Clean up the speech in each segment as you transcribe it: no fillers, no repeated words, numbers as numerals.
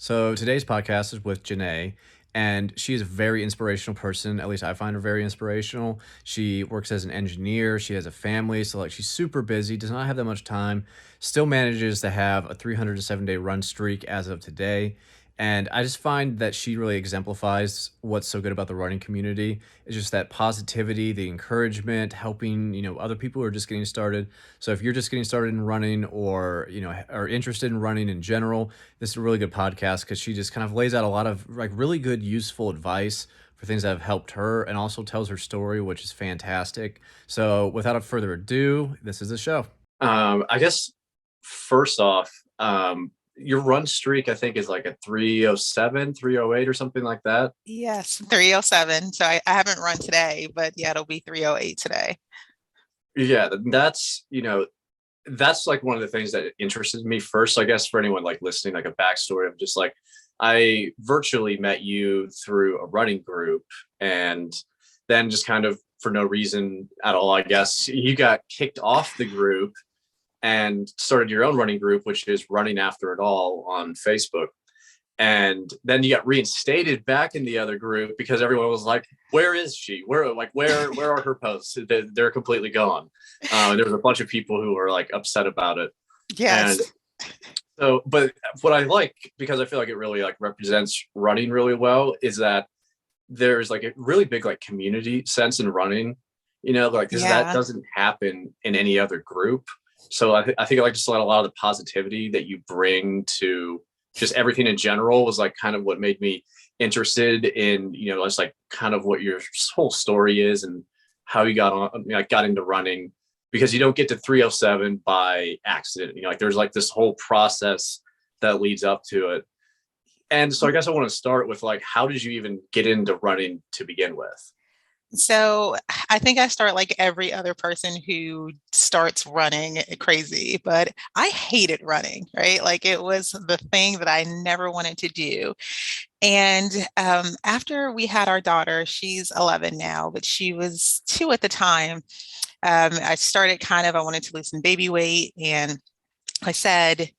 So today's podcast is with Jeané, and she is a very inspirational person. At least I find her very inspirational. She works as an engineer. She has a family, so like she's super busy, does not have that much time, still manages to have a 307-day run streak as of today. And I just find that she really exemplifies what's so good about the running community. It's just that positivity, the encouragement, helping, other people who are just getting started. So if you're just getting started in running or, are interested in running in general, this is a really good podcast because she just kind of lays out a lot of like really good, useful advice for things that have helped her and also tells her story, which is fantastic. So without further ado, this is the show. I guess first off, your run streak, I think, is like a 307, 308 or something like that. Yes, 307. So I haven't run today, but yeah, it'll be 308 today. Yeah, that's like one of the things that interested me first. I guess for anyone like listening, like a backstory of just like I virtually met you through a running group, and then just kind of for no reason at all, I guess you got kicked off the group and started your own running group, which is Running After It All on Facebook. And then you got reinstated back in the other group because everyone was like, "Where is she? Where are her posts? They're completely gone." There was a bunch of people who were like upset about it. Yes. And so, but what I like, because I feel like it really like represents running really well, is that there's like a really big like community sense in running, like because that Yeah. doesn't happen in any other group. So I think I like just a lot of the positivity that you bring to just everything in general was like kind of what made me interested in, just like kind of what your whole story is and how you got on, got into running, because you don't get to 307 by accident. Like there's like this whole process that leads up to it. And so I guess I want to start with like, how did you even get into running to begin with? So I think I start like every other person who starts running crazy, but I hated running, right? Like it was the thing that I never wanted to do. And after we had our daughter, she's 11 now, but she was 2 at the time. I started I wanted to lose some baby weight. And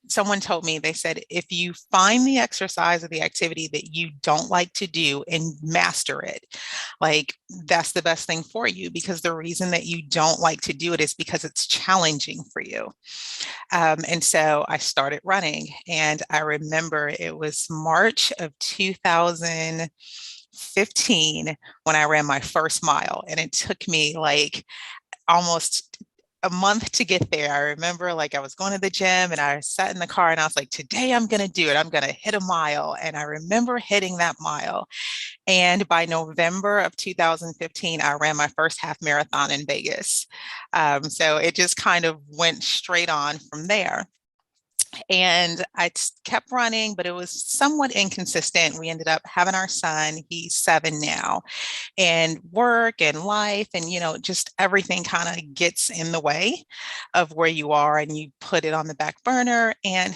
someone told me, they said, if you find the exercise or the activity that you don't like to do and master it, like that's the best thing for you, because the reason that you don't like to do it is because it's challenging for you. And so I started running, and I remember it was March of 2015 when I ran my first mile, and it took me like almost a month to get there. I remember like I was going to the gym and I sat in the car and I was like, today I'm going to do it. I'm going to hit a mile. And I remember hitting that mile. And by November of 2015, I ran my first half marathon in Vegas. So it just kind of went straight on from there. And kept running, but it was somewhat inconsistent. We ended up having our son. He's 7 now, and work and life and, just everything kind of gets in the way of where you are, and you put it on the back burner. And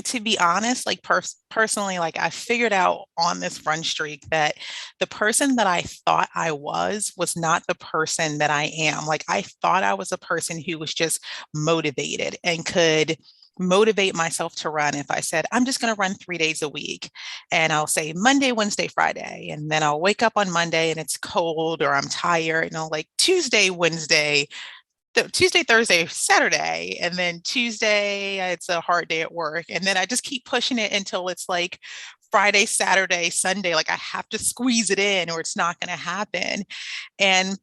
to be honest, like personally, like I figured out on this run streak that the person that I thought I was not the person that I am. Like I thought I was a person who was just motivated and could motivate myself to run. If I said, I'm just going to run 3 days a week, and I'll say Monday, Wednesday, Friday, and then I'll wake up on Monday and it's cold or I'm tired, and I'll like Tuesday, Wednesday, Tuesday, Thursday, Saturday, and then Tuesday, it's a hard day at work. And then I just keep pushing it until it's like Friday, Saturday, Sunday. Like I have to squeeze it in or it's not going to happen. And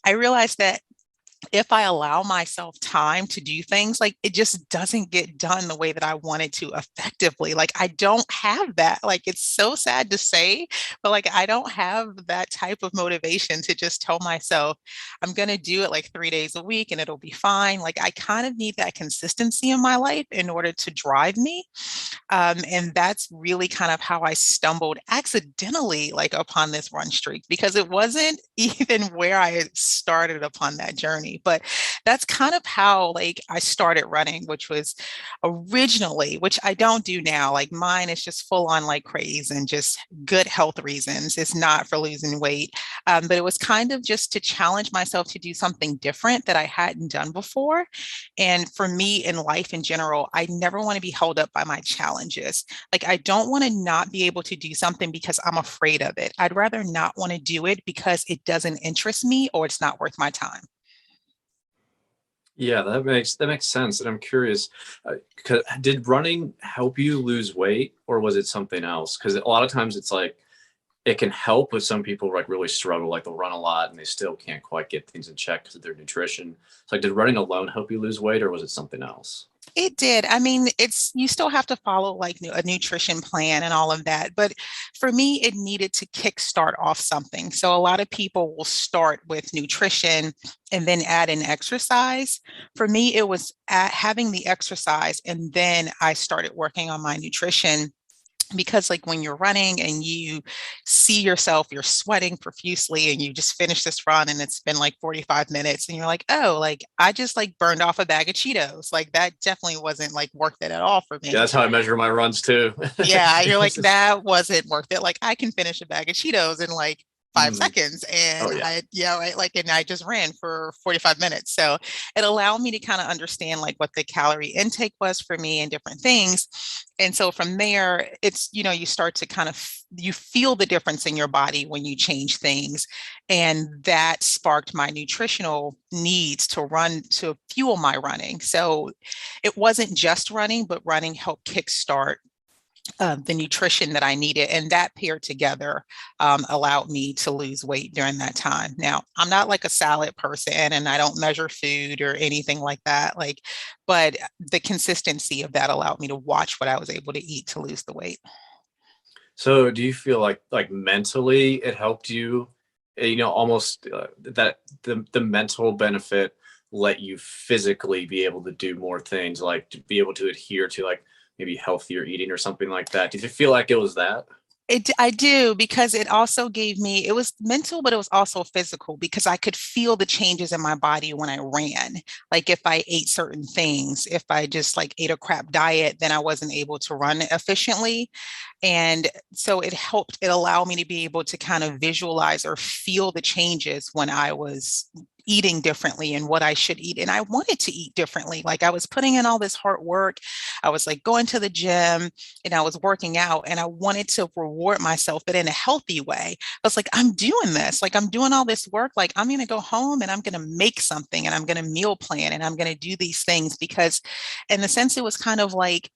I realized that if I allow myself time to do things, like it just doesn't get done the way that I want it to effectively. Like I don't have that. Like it's so sad to say, but like I don't have that type of motivation to just tell myself I'm going to do it like 3 days a week and it'll be fine. Like I kind of need that consistency in my life in order to drive me. And that's really kind of how I stumbled accidentally like upon this run streak, because it wasn't even where I started upon that journey. me. But that's kind of how like I started running, which was originally, which I don't do now. Like mine is just full on like craze and just good health reasons. It's not for losing weight. But it was kind of just to challenge myself to do something different that I hadn't done before. And for me in life in general, I never want to be held up by my challenges. Like I don't want to not be able to do something because I'm afraid of it. I'd rather not want to do it because it doesn't interest me or it's not worth my time. Yeah, that makes sense. And I'm curious, 'cause did running help you lose weight, or was it something else? Because a lot of times it's like it can help with some people like really struggle, like they'll run a lot and they still can't quite get things in check because of their nutrition. So like, did running alone help you lose weight, or was it something else? It did. I mean, it's you still have to follow like a nutrition plan and all of that. But for me, it needed to kickstart off something. So a lot of people will start with nutrition and then add in exercise. For me, it was having the exercise and then I started working on my nutrition because like when you're running and you see yourself, you're sweating profusely and you just finished this run and it's been like 45 minutes and you're like, oh, like I just like burned off a bag of Cheetos. Like that definitely wasn't like worth it at all for Yeah, me. that's how I measure my runs too. Yeah, you're like, It's just- that wasn't worth it. Like I can finish a bag of Cheetos in like five mm, seconds. oh And yeah. yeah, right. Like, and I just ran for 45 minutes. So it allowed me to kind of understand like what the calorie intake was for me and different things. And so from there, it's, you start to kind of, you feel the difference in your body when you change things. And that sparked my nutritional needs to run to fuel my running. So it wasn't just running, but running helped kickstart the nutrition that I needed. And that paired together allowed me to lose weight during that time. Now, I'm not like a salad person and I don't measure food or anything like that. Like, but the consistency of that allowed me to watch what I was able to eat to lose the weight. So do you feel like mentally it helped you, almost that the mental benefit let you physically be able to do more things, like to be able to adhere to like maybe healthier eating or something like that? Did you feel like it was that? I do because it also gave me, it was mental, but it was also physical because I could feel the changes in my body when I ran. Like if I ate certain things, if I just like ate a crap diet, then I wasn't able to run efficiently. And so it helped, it allowed me to be able to kind of visualize or feel the changes when I was eating differently and what I should eat. And I wanted to eat differently. Like I was putting in all this hard work. I was like going to the gym and I was working out and I wanted to reward myself, but in a healthy way. I was like, I'm doing this. Like I'm doing all this work. Like I'm going to go home and I'm going to make something and I'm going to meal plan and I'm going to do these things because in the sense it was kind of like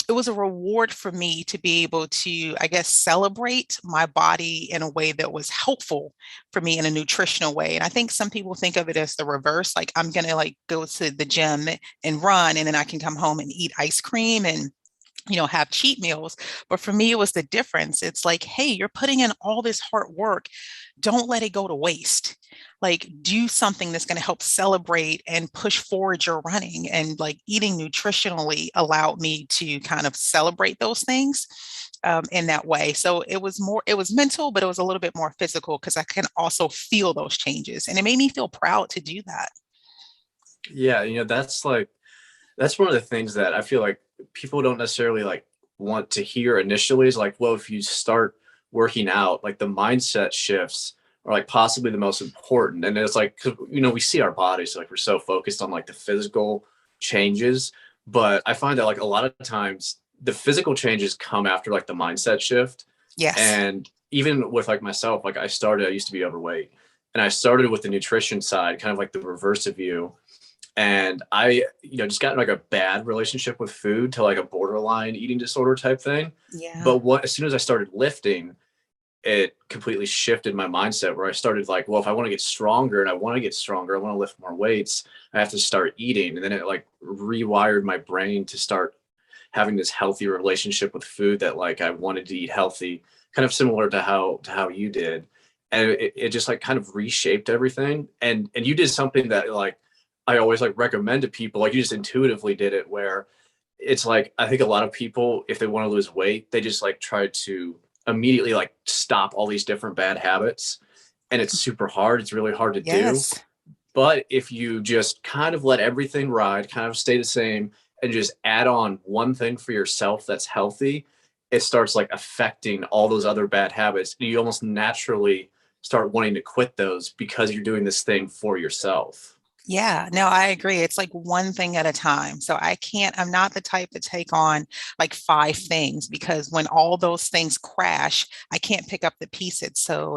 it was a reward for me to be able to, I guess, celebrate my body in a way that was helpful for me in a nutritional way. And I think some people think of it as the reverse. Like I'm going to like go to the gym and run, and then I can come home and eat ice cream and have cheat meals. But for me, it was the difference. It's like, hey, you're putting in all this hard work. Don't let it go to waste. Like, do something that's going to help celebrate and push forward your running. And like eating nutritionally allowed me to kind of celebrate those things in that way. So it was mental, but it was a little bit more physical because I can also feel those changes. And it made me feel proud to do that. Yeah, that's one of the things that I feel like people don't necessarily like want to hear initially is like, well, if you start working out, like the mindset shifts are like possibly the most important. And it's like, 'cause, we see our bodies, so like we're so focused on like the physical changes. But I find that like a lot of times the physical changes come after like the mindset shift. Yes. And even with like myself, like I used to be overweight and I started with the nutrition side, kind of like the reverse of you, and I just got in like a bad relationship with food to like a borderline eating disorder type thing. Yeah. But as soon as I started lifting, it completely shifted my mindset where I started like, well, if I want to get stronger and I want to get stronger, I want to lift more weights, I have to start eating. And then it like rewired my brain to start having this healthy relationship with food, that like I wanted to eat healthy, kind of similar to how you did. And it just like kind of reshaped everything. And you did something that like I always like recommend to people, like you just intuitively did it, where it's like I think a lot of people, if they want to lose weight, they just like try to immediately like stop all these different bad habits. And it's super hard. It's really hard to do. Yes. But if you just kind of let everything ride, kind of stay the same, and just add on one thing for yourself that's healthy, it starts like affecting all those other bad habits. You almost naturally start wanting to quit those because you're doing this thing for yourself. Yeah, no, I agree. It's like one thing at a time. So I'm not the type to take on like five things because when all those things crash, I can't pick up the pieces. So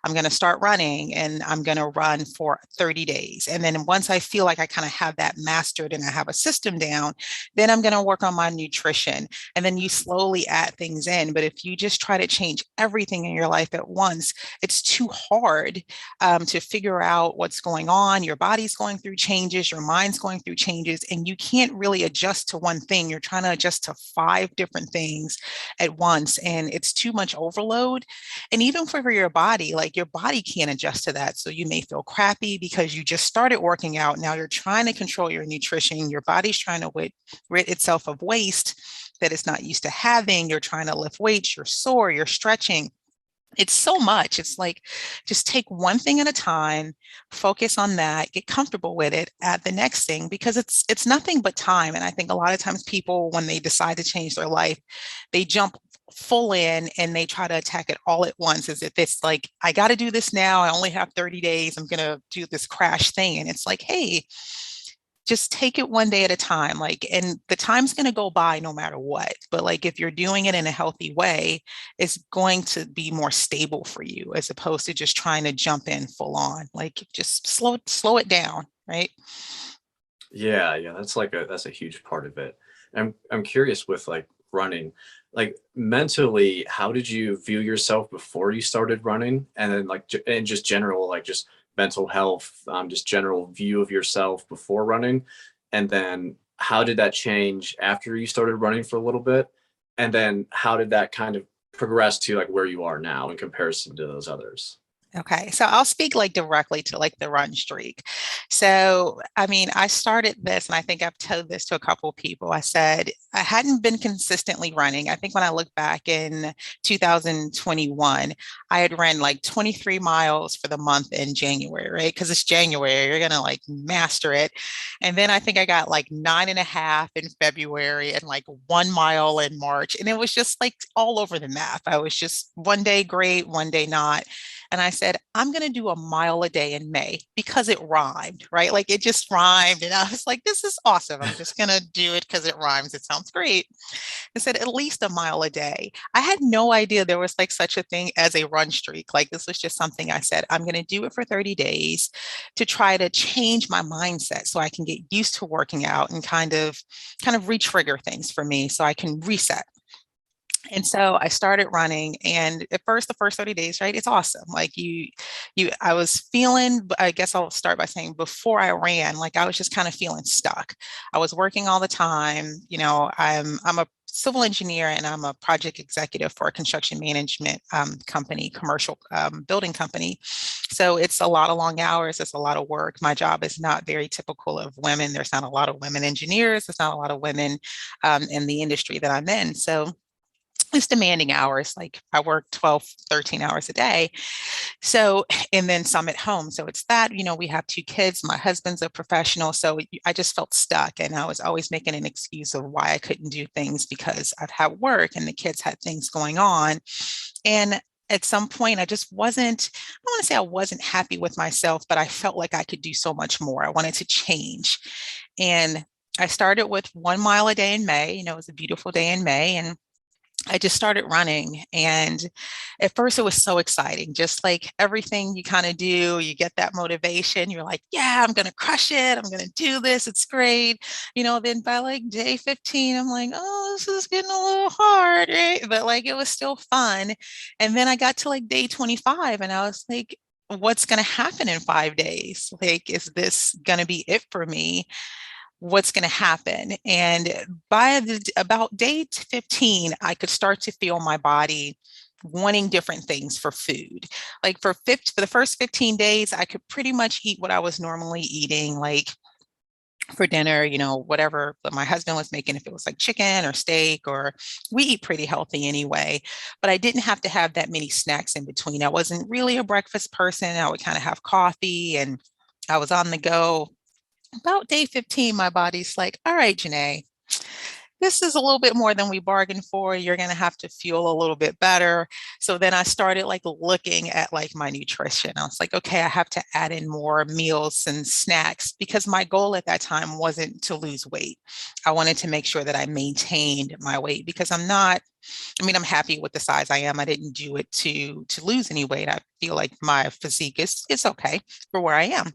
I'm going to start running and I'm going to run for 30 days. And then once I feel like I kind of have that mastered and I have a system down, then I'm going to work on my nutrition. And then you slowly add things in. But if you just try to change everything in your life at once, it's too hard to figure out what's going on. Your body's going through changes, your mind's going through changes, and you can't really adjust to one thing. You're trying to adjust to five different things at once, and it's too much overload. And even for your body, like your body can't adjust to that. So you may feel crappy because you just started working out. Now you're trying to control your nutrition. Your body's trying to rid itself of waste that it's not used to having. You're trying to lift weights, you're sore, you're stretching. It's so much. It's like just take one thing at a time, focus on that, get comfortable with it, add the next thing because it's nothing but time. And I think a lot of times people, when they decide to change their life, they jump full in and they try to attack it all at once as if it's like, I got to do this now. I only have 30 days. I'm going to do this crash thing. And it's like, hey, just take it one day at a time. Like, and the time's going to go by no matter what. But like, if you're doing it in a healthy way, it's going to be more stable for you as opposed to just trying to jump in full on. Like, just slow it down, right? Yeah, yeah, that's a huge part of it. I'm curious with like running, like mentally, how did you view yourself before you started running, and then like and just general like just mental health, just general view of yourself before running, and then how did that change after you started running for a little bit, and then how did that kind of progress to like where you are now in comparison to those others? Okay, so I'll speak like directly to like the run streak. So, I mean, I started this, and I think I've told this to a couple of people. I said I hadn't been consistently running. I think when I look back in 2021, I had run like 23 miles for the month in January, right? Because it's January, you're gonna like master it. And then I think I got like 9.5 in February and like 1 mile in March. And it was just like all over the map. I was just one day great, one day not. And I said, I'm going to do a mile a day in May because it rhymed, right? Like it just rhymed. And I was like, this is awesome. I'm just going to do it because it rhymes. It sounds great. I said, at least a mile a day. I had no idea there was like such a thing as a run streak. Like this was just something I said, I'm going to do it for 30 days to try to change my mindset so I can get used to working out and kind of re-trigger things for me so I can reset. And so I started running, and at first, the first 30 days, right? It's awesome. Like I was feeling, I guess I'll start by saying before I ran, like I was just kind of feeling stuck. I was working all the time. I'm a civil engineer and I'm a project executive for a construction management company, commercial building company. So it's a lot of long hours. It's a lot of work. My job is not very typical of women. There's not a lot of women engineers. There's not a lot of women in the industry that I'm in. So it's demanding hours. Like I work 12, 13 hours a day. So, and then some at home. So it's that, we have two kids. My husband's a professional. So I just felt stuck. And I was always making an excuse of why I couldn't do things because I've had work and the kids had things going on. And at some point, I just wasn't, I don't want to say I wasn't happy with myself, but I felt like I could do so much more. I wanted to change. And I started with 1 mile a day in May. It was a beautiful day in May. And I just started running. And at first it was so exciting, just like everything you kind of do, you get that motivation. You're like, yeah, I'm going to crush it. I'm going to do this. It's great. Then by like day 15, I'm like, oh, this is getting a little hard, right? But like, it was still fun. And then I got to like day 25 and I was like, what's going to happen in 5 days? Like, is this going to be it for me? What's going to happen? And about day 15, I could start to feel my body wanting different things for food. Like for the first 15 days, I could pretty much eat what I was normally eating, like for dinner, whatever my husband was making, if it was like chicken or steak, or we eat pretty healthy anyway, but I didn't have to have that many snacks in between. I wasn't really a breakfast person. I would kind of have coffee and I was on the go. About day 15, my body's like, all right, Jeané, this is a little bit more than we bargained for. You're going to have to fuel a little bit better. So then I started like looking at like my nutrition. I was like, okay, I have to add in more meals and snacks because my goal at that time wasn't to lose weight. I wanted to make sure that I maintained my weight because I mean, I'm happy with the size I am. I didn't do it to lose any weight. I feel like my physique is okay for where I am.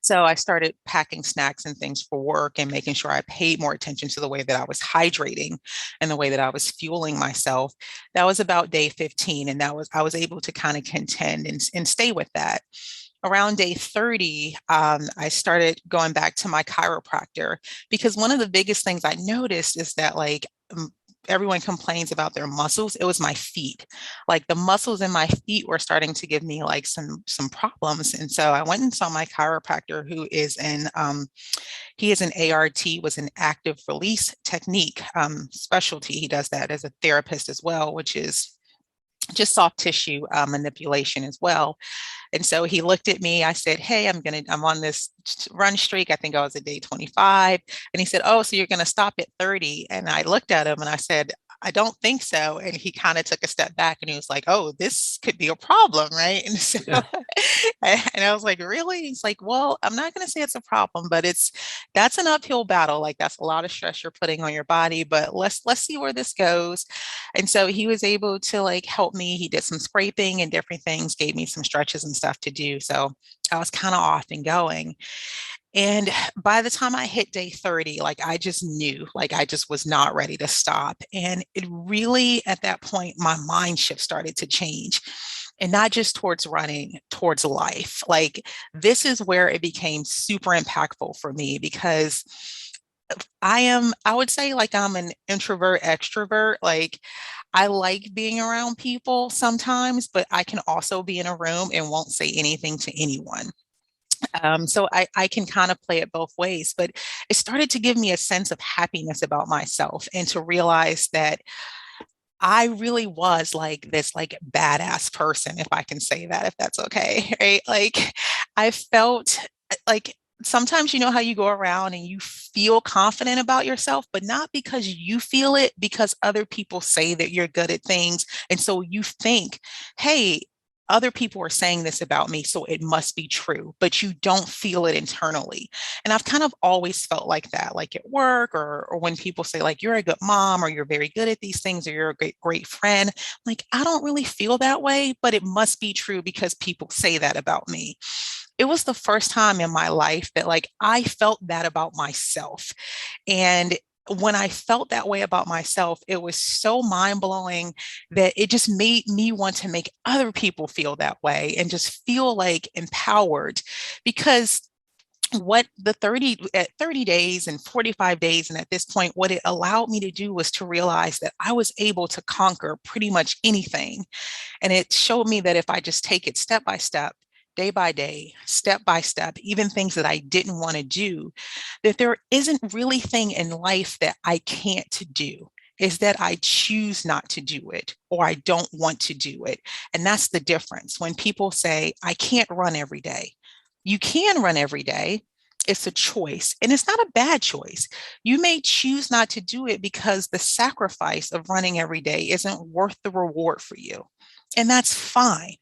So I started packing snacks and things for work and making sure I paid more attention to the way that I was hydrating and the way that I was fueling myself. That was about day 15. And I was able to kind of contend and stay with that. Around day 30, I started going back to my chiropractor because one of the biggest things I noticed is that like everyone complains about their muscles. It was my feet. Like the muscles in my feet were starting to give me like some problems. And so I went and saw my chiropractor who is he is an ART, was an active release technique specialty. He does that as a therapist as well, which is just soft tissue manipulation as well. And so he looked at me. I said, hey, I'm on this run streak. I think I was at day 25. And he said, oh, so you're going to stop at 30. And I looked at him and I said, I don't think so. And he kind of took a step back and he was like, oh, this could be a problem, right? And so, Yeah. and I was like, really? He's like, well, I'm not going to say it's a problem, but that's an uphill battle. Like that's a lot of stress you're putting on your body, but let's see where this goes. And so he was able to like help me. He did some scraping and different things, gave me some stretches and stuff to do. So I was kind of off and going. And by the time I hit day 30, like I just knew, like I just was not ready to stop. And it really, at that point, my mind shift started to change. And not just towards running, towards life. Like this is where it became super impactful for me because I would say like I'm an introvert, extrovert. Like I like being around people sometimes, but I can also be in a room and won't say anything to anyone. So I can kind of play it both ways, but it started to give me a sense of happiness about myself and to realize that I really was like this like badass person, if I can say that, if that's okay, right? Like I felt like sometimes you know how you go around and you feel confident about yourself, but not because you feel it, because other people say that you're good at things. And so you think, hey, other people are saying this about me, so it must be true, but you don't feel it internally. And I've kind of always felt like that, like at work or when people say like, you're a good mom or you're very good at these things or you're a great friend. Like, I don't really feel that way, but it must be true because people say that about me. It was the first time in my life that like I felt that about myself. And when I felt that way about myself, it was so mind blowing that it just made me want to make other people feel that way and just feel like empowered because what the 30 at 30 days and 45 days and at this point what it allowed me to do was to realize that I was able to conquer pretty much anything. And it showed me that if I just take it step by step, day by day, step by step, even things that I didn't want to do, that there isn't really thing in life that I can't do. Is that I choose not to do it or I don't want to do it. And that's the difference. When people say, I can't run every day, you can run every day. It's a choice, and it's not a bad choice. You may choose not to do it because the sacrifice of running every day isn't worth the reward for you. And that's fine.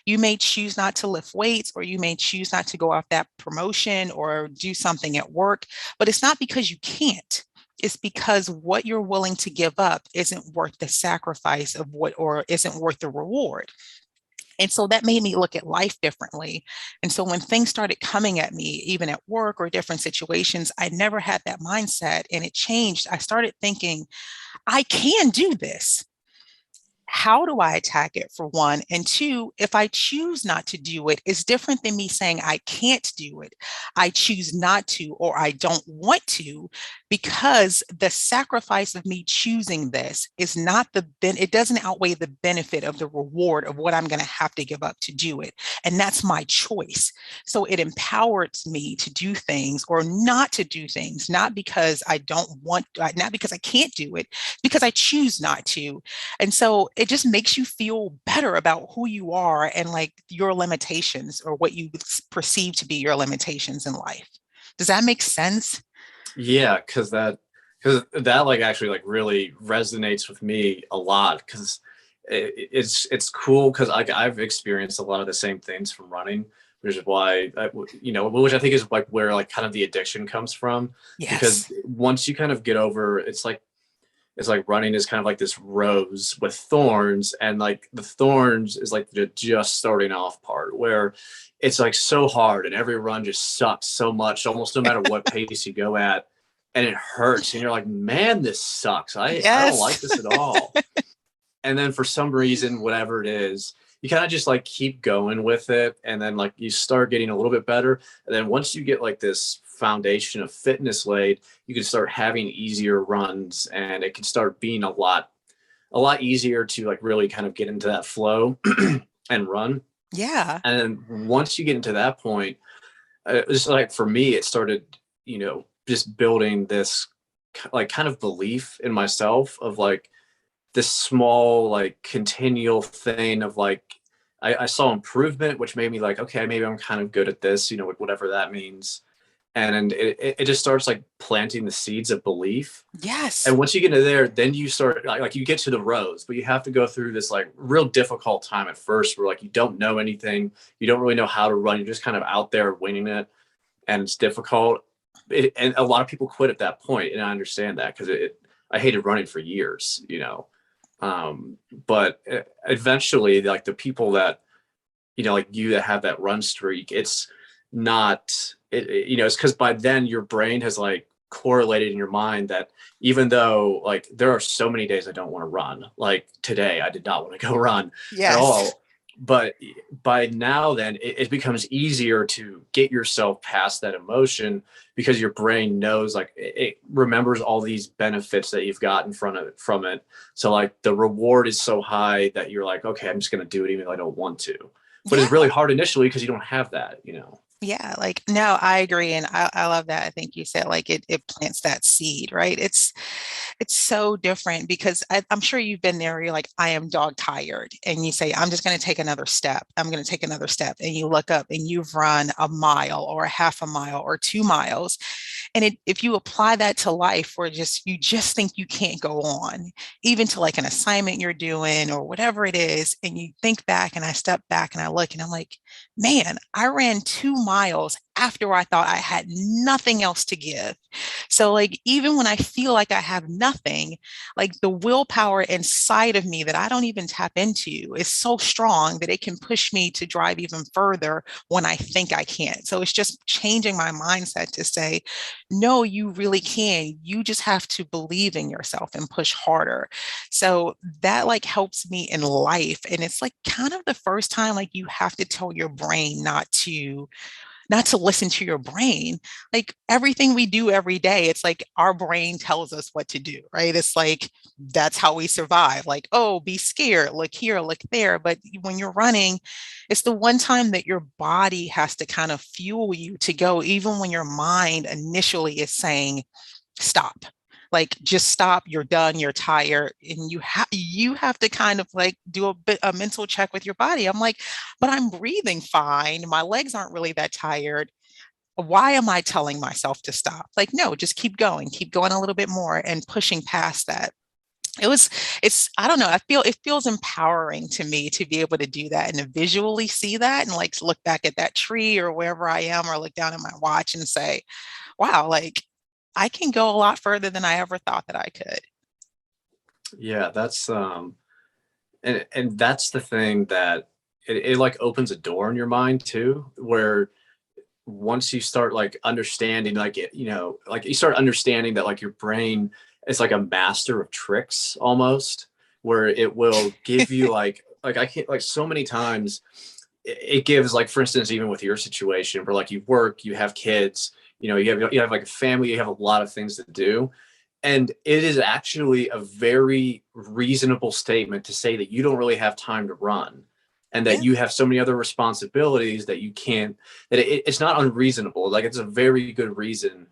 You may choose not to lift weights, or you may choose not to go off that promotion or do something at work, but it's not because you can't. It's because what you're willing to give up isn't worth the sacrifice of what, or isn't worth the reward. And so that made me look at life differently. And so when things started coming at me, even at work or different situations, I never had that mindset and it changed. I started thinking, I can do this. How do I attack it for one? And two, if I choose not to do it, it's different than me saying I can't do it. I choose not to, or I don't want to, because the sacrifice of me choosing this is not it doesn't outweigh the benefit of the reward of what I'm going to have to give up to do it. And that's my choice. So it empowers me to do things or not to do things, not because I don't want, not because I can't do it, because I choose not to. And so it just makes you feel better about who you are and like your limitations or what you perceive to be your limitations in life. Does that make sense? Yeah, because that like actually like really resonates with me a lot because it's cool because I've experienced a lot of the same things from running, which is why which I think is like where like kind of the addiction comes from. Because Yes. once you kind of get over, it's like running is kind of like this rose with thorns, and like the thorns is like the just starting off part where it's like so hard and every run just sucks so much, almost no matter what pace you go at, and it hurts, and you're like, man, this sucks. I don't like Yes. this at all. And then for some reason, whatever it is, you kind of just like keep going with it, and then like you start getting a little bit better, and then once you get like this foundation of fitness laid, you can start having easier runs, and it can start being a lot easier to like really kind of get into that flow and run. Yeah. And then once you get into that point, it's like for me it started, just building this like kind of belief in myself of like this small like continual thing of like I saw improvement, which made me like, okay, maybe I'm kind of good at this, whatever that means. And it just starts like planting the seeds of belief. Yes. And once you get into there, then you start like you get to the rows, but you have to go through this like real difficult time at first where like you don't know anything, you don't really know how to run, you're just kind of out there winging it, and it's difficult. And a lot of people quit at that point, and I understand that because I hated running for years. But eventually, like the people that like you that have that run streak, it's not it's because by then your brain has like correlated in your mind that even though like there are so many days I don't want to run, like today I did not want to go run at Yes. all, but by now then it becomes easier to get yourself past that emotion because your brain knows, like it remembers all these benefits that you've gotten from it. So like the reward is so high that you're like, okay, I'm just going to do it even though I don't want to, but Yeah. it's really hard initially because you don't have that. Yeah, like no, I agree. And I love that. I think you said like it plants that seed, right? It's so different because I'm sure you've been there where you're like, I am dog tired. And you say, I'm just going to take another step. I'm going to take another step. And you look up and you've run a mile or a half a mile or 2 miles. And if you apply that to life where you just think you can't go on, even to like an assignment you're doing or whatever it is, and you think back and I step back and I look and I'm like, man, I ran 2 miles after I thought I had nothing else to give. So, like, even when I feel like I have nothing, like the willpower inside of me that I don't even tap into is so strong that it can push me to drive even further when I think I can't. So, it's just changing my mindset to say, no, you really can. You just have to believe in yourself and push harder. So that like helps me in life. And it's like kind of the first time like you have to tell your brain not to listen to your brain. Like everything we do every day, it's like our brain tells us what to do, right? It's like that's how we survive. Like, oh, be scared, look here, look there. But when you're running, it's the one time that your body has to kind of fuel you to go, even when your mind initially is saying, stop. Like just stop, you're done, you're tired, and you have to kind of like do a mental check with your body. I'm like, but I'm breathing fine, my legs aren't really that tired. Why am I telling myself to stop? Like, no, just keep going a little bit more and pushing past that. it was it's I don't know, I feel it feels empowering to me to be able to do that and to visually see that and like look back at that tree or wherever I am or look down at my watch and say, wow, like I can go a lot further than I ever thought that I could. Yeah, that's and that's the thing that it like opens a door in your mind too, where once you start like understanding, like like you start understanding that like your brain is like a master of tricks almost, where it will give you like I can't, like so many times it gives, like for instance, even with your situation where like you work, you have kids, you have like a family, you have a lot of things to do. And it is actually a very reasonable statement to say that you don't really have time to run, and that Yeah. you have so many other responsibilities that you can't, that it's not unreasonable. Like it's a very good reason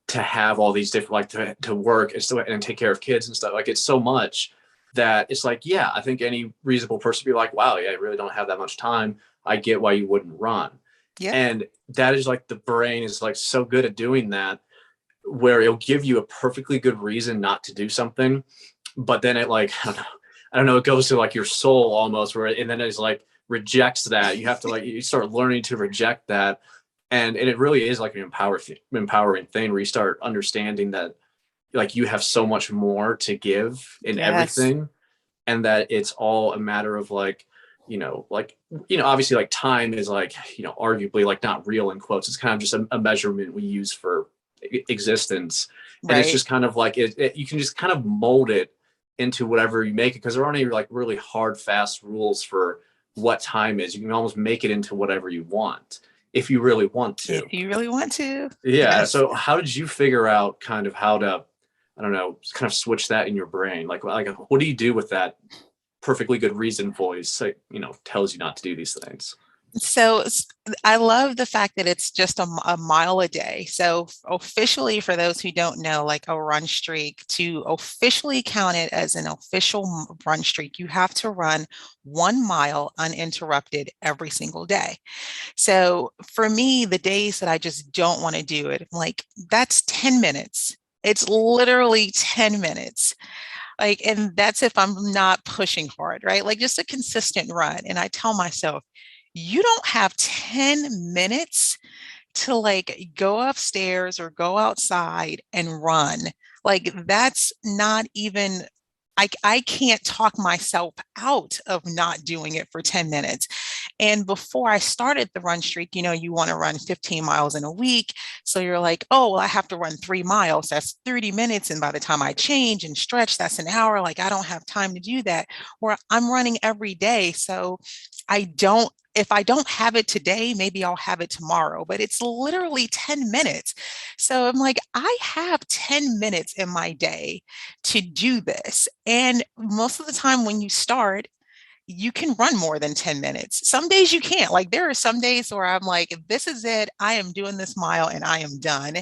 to have all these different, like to work and still and take care of kids and stuff. Like it's so much. that it's like, yeah, I think any reasonable person would be like, wow, yeah, I really don't have that much time. I get why you wouldn't run. Yep. And that is like, the brain is like so good at doing that, where it'll give you a perfectly good reason not to do something, but then it like, I don't know, it goes to like your soul almost, where, and then it's like rejects that. You have to like, you start learning to reject that. And it really is like an empowering thing, where you start understanding that like you have so much more to give in Yes. everything, and that it's all a matter of like, like, obviously like time is like, arguably like not real in quotes. It's kind of just a measurement we use for existence. And it's Right. just kind of like you can just kind of mold it into whatever you make it, because there aren't any like really hard, fast rules for what time is. You can almost make it into whatever you want if you really want to. If you really want to. Yeah. Yes. So how did you figure out kind of how to, I don't know, kind of switch that in your brain? Like what do you do with that perfectly good reason voice, like, tells you not to do these things? So I love the fact that it's just a mile a day. So officially, for those who don't know, like a run streak, to officially count it as an official run streak, you have to run 1 mile uninterrupted every single day. So for me, the days that I just don't want to do it, I'm like, that's 10 minutes. It's literally 10 minutes. Like, and that's if I'm not pushing hard, right? Like just a consistent run. And I tell myself, you don't have 10 minutes to like go upstairs or go outside and run. Like that's not even, I can't talk myself out of not doing it for 10 minutes. And before I started the run streak, you want to run 15 miles in a week. So you're like, oh, well, I have to run 3 miles. That's 30 minutes. And by the time I change and stretch, that's an hour. Like I don't have time to do that. Where I'm running every day. So if I don't have it today, maybe I'll have it tomorrow, but it's literally 10 minutes. So I'm like, I have 10 minutes in my day to do this. And most of the time when you start, you can run more than 10 minutes. Some days you can't. Like there are some days where I'm like, this is it. I am doing this mile and I am done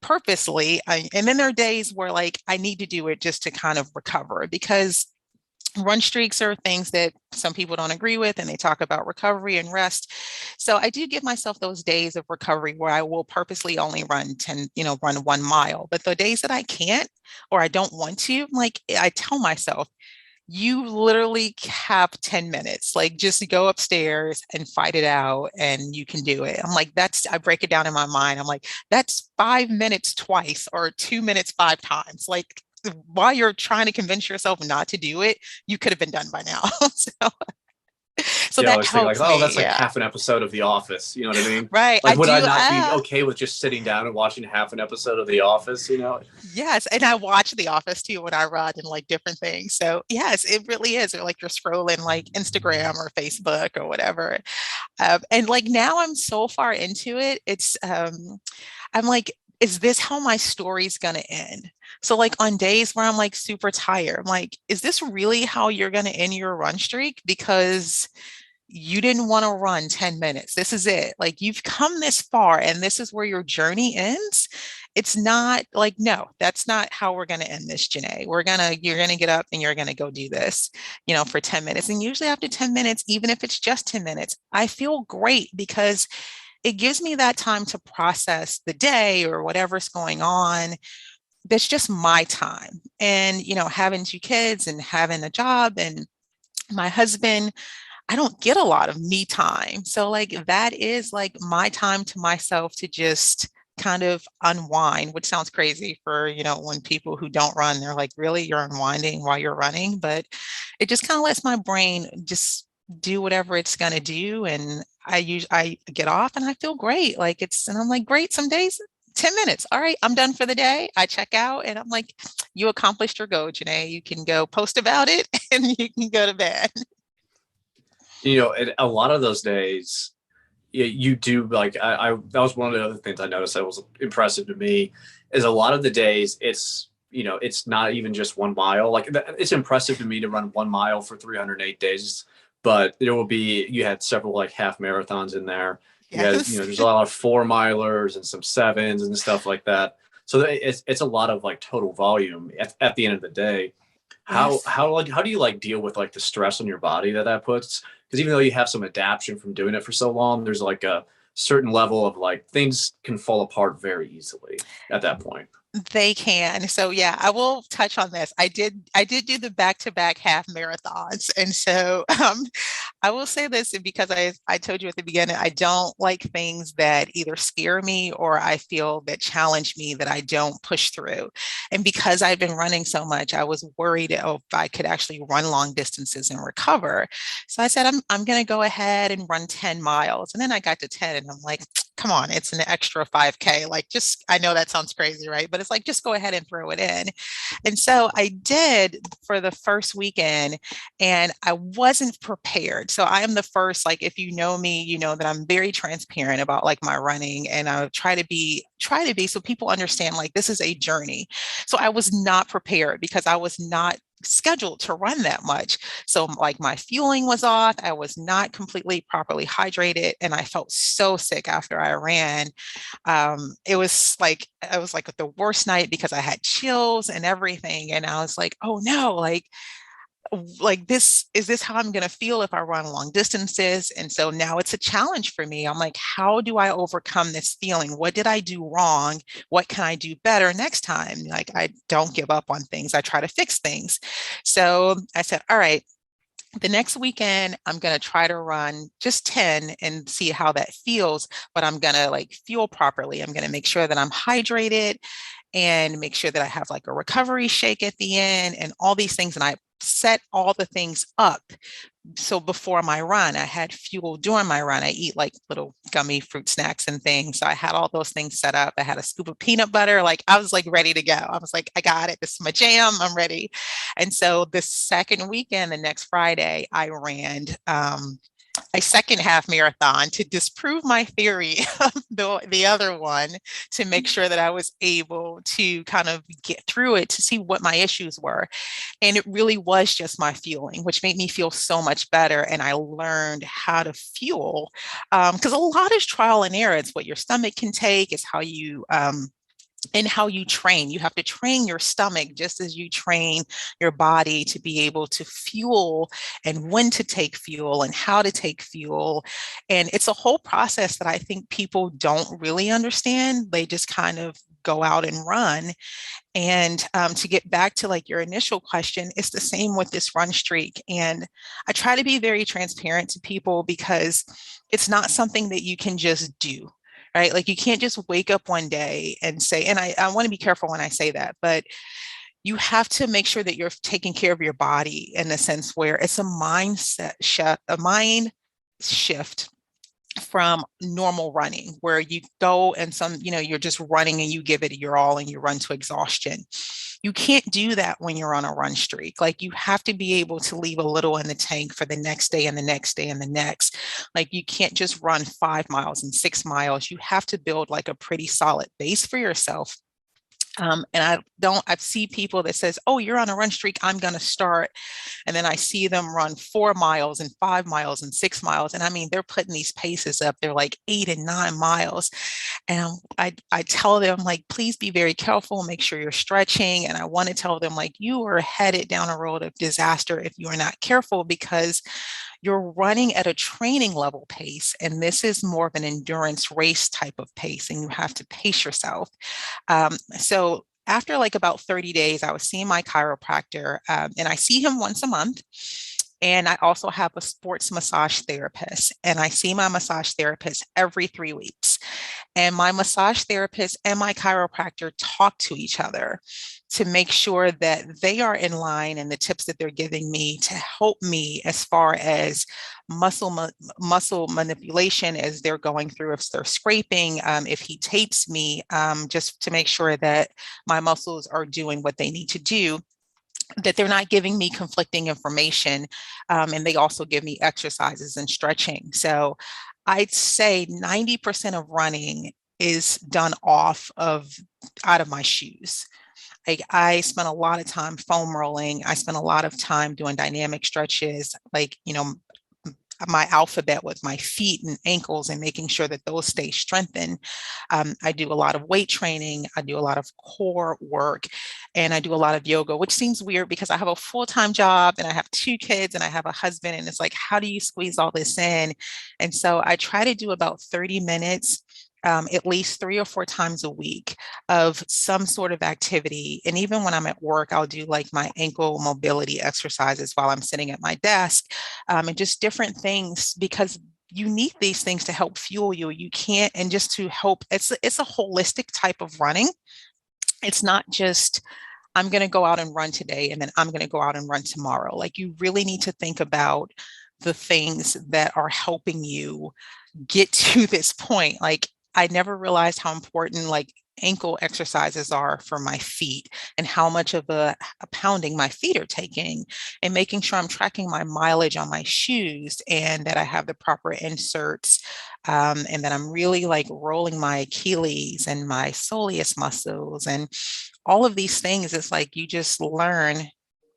purposely. And then there are days where like I need to do it just to kind of recover, because run streaks are things that some people don't agree with, and they talk about recovery and rest. So I do give myself those days of recovery where I will purposely only run 10, run 1 mile. But the days that I can't or I don't want to, like I tell myself, you literally have 10 minutes. Like just go upstairs and fight it out and you can do it. I'm like, I break it down in my mind. I'm like, that's 5 minutes twice or 2 minutes 5 times. Like while you're trying to convince yourself not to do it, you could have been done by now. So Yeah, I that was thinking like, helps oh, me. that's like Yeah. half an episode of The Office. You know what I mean? Right. Like, I would I do. not be okay with just sitting down and watching half an episode of The Office? Yes, and I watch The Office too when I run and like different things. So yes, it really is. Or like you're scrolling like Instagram or Facebook or whatever. And like now I'm so far into it. I'm like, is this how my story's gonna end? So like on days where I'm like super tired, I'm like, is this really how you're gonna end your run streak? Because you didn't want to run 10 minutes. This is it. Like you've come this far and this is where your journey ends. It's not like, no, that's not how we're going to end this, Jeané. You're going to get up and you're going to go do this, for 10 minutes. And usually after 10 minutes, even if it's just 10 minutes, I feel great because it gives me that time to process the day or whatever's going on. That's just my time. And, having 2 kids and having a job and my husband, I don't get a lot of me time. So like that is like my time to myself to just kind of unwind, which sounds crazy for, when people who don't run, they're like, really, you're unwinding while you're running. But it just kind of lets my brain just do whatever it's gonna do. And I get off and I feel great. And I'm like, great, some days 10 minutes. All right, I'm done for the day. I check out and I'm like, you accomplished your goal, Jeané. You can go post about it and you can go to bed. A lot of those days, you do like, I that was one of the other things I noticed that was impressive to me, is a lot of the days it's not even just 1 mile. Like it's impressive to me to run 1 mile for 308 days, but you had several like half marathons in there. You had, Yes. there's a lot of 4 milers and some sevens and stuff like that. So it's a lot of like total volume at the end of the day. Yes. How do you like deal with like the stress on your body that puts? Because even though you have some adaptation from doing it for so long, there's like a certain level of like things can fall apart very easily at that point. They can. So yeah, I will touch on this. I did do the back-to-back half marathons. And so I will say this because I told you at the beginning, I don't like things that either scare me or I feel that challenge me that I don't push through. And because I've been running so much, I was worried if I could actually run long distances and recover. So I said, I'm going to go ahead and run 10 miles. And then I got to 10 and I'm like, come on, it's an extra 5K. Like, just, I know that sounds crazy, right? But it's like, just go ahead and throw it in. And so I did for the first weekend, and I wasn't prepared. So I am the first, like, if you know me, you know that I'm very transparent about like my running, and I try to be so people understand like this is a journey. So I was not prepared because I was not scheduled to run that much. So like my fueling was off. I was not completely properly hydrated, and I felt so sick after I ran. It was like the worst night because I had chills and everything, and I was like, oh no, like this is this how I'm going to feel if I run long distances? And so now it's a challenge for me. I'm like, how do I overcome this feeling? What did I do wrong? What can I do better next time? Like, I don't give up on things. I try to fix things. So I said, all right, the next weekend I'm going to try to run just 10 and see how that feels, but I'm going to like fuel properly. I'm going to make sure that I'm hydrated and make sure that I have like a recovery shake at the end and all these things. And I set all the things up. So before my run, I had fuel during my run. I eat like little gummy fruit snacks and things. So I had all those things set up. I had a scoop of peanut butter. Like, I was like ready to go. I was like, I got it. This is my jam. I'm ready. And so the second weekend, the next Friday, I ran a second half marathon to disprove my theory of the other one, to make sure that I was able to kind of get through it to see what my issues were. And it really was just my fueling, which made me feel so much better. And I learned how to fuel because a lot is trial and error. It's what your stomach can take, it's how you and how you train. You have to train your stomach just as you train your body to be able to fuel, and when to take fuel and how to take fuel. And it's a whole process that I think people don't really understand. They just kind of go out and run. And to get back to like your initial question, it's the same with this run streak. And I try to be very transparent to people because it's not something that you can just do, right? Like, you can't just wake up one day and say, and I want to be careful when I say that, but you have to make sure that you're taking care of your body in the sense where it's a mind shift from normal running, where you go and you're just running and you give it your all and you run to exhaustion. You can't do that when you're on a run streak. Like, you have to be able to leave a little in the tank for the next day and the next day and the next. Like, you can't just run 5 miles and 6 miles. You have to build like a pretty solid base for yourself. And I see people that says, oh, you're on a run streak, I'm going to start. And then I see them run 4 miles and 5 miles and 6 miles. And I mean, they're putting these paces up. They're like 8 and 9 miles. And I tell them, like, please be very careful, make sure you're stretching. And I want to tell them, like, you are headed down a road of disaster if you are not careful, because you're running at a training level pace. And this is more of an endurance race type of pace, and you have to pace yourself. So after like about 30 days, I was seeing my chiropractor, and I see him once a month. And I also have a sports massage therapist, and I see my massage therapist every 3 weeks. And my massage therapist and my chiropractor talk to each other to make sure that they are in line, and the tips that they're giving me to help me as far as muscle manipulation as they're going through, if they're scraping, if he tapes me, just to make sure that my muscles are doing what they need to do, that they're not giving me conflicting information. And they also give me exercises and stretching. So I'd say 90% of running is done out of my shoes. Like, I spent a lot of time foam rolling. I spent a lot of time doing dynamic stretches, like, my alphabet with my feet and ankles and making sure that those stay strengthened. I do a lot of weight training. I do a lot of core work, and I do a lot of yoga, which seems weird because I have a full-time job and I have 2 kids and I have a husband. And it's like, how do you squeeze all this in? And so I try to do about 30 minutes. At least 3 or 4 times a week of some sort of activity. And even when I'm at work, I'll do like my ankle mobility exercises while I'm sitting at my desk, and just different things because you need these things to help fuel you. You can't, and just to help, it's a holistic type of running. It's not just I'm going to go out and run today and then I'm going to go out and run tomorrow. Like you really need to think about the things that are helping you get to this point. Like I never realized how important like ankle exercises are for my feet and how much of a pounding my feet are taking, and making sure I'm tracking my mileage on my shoes and that I have the proper inserts, and that I'm really like rolling my Achilles and my soleus muscles and all of these things. It's like you just learn.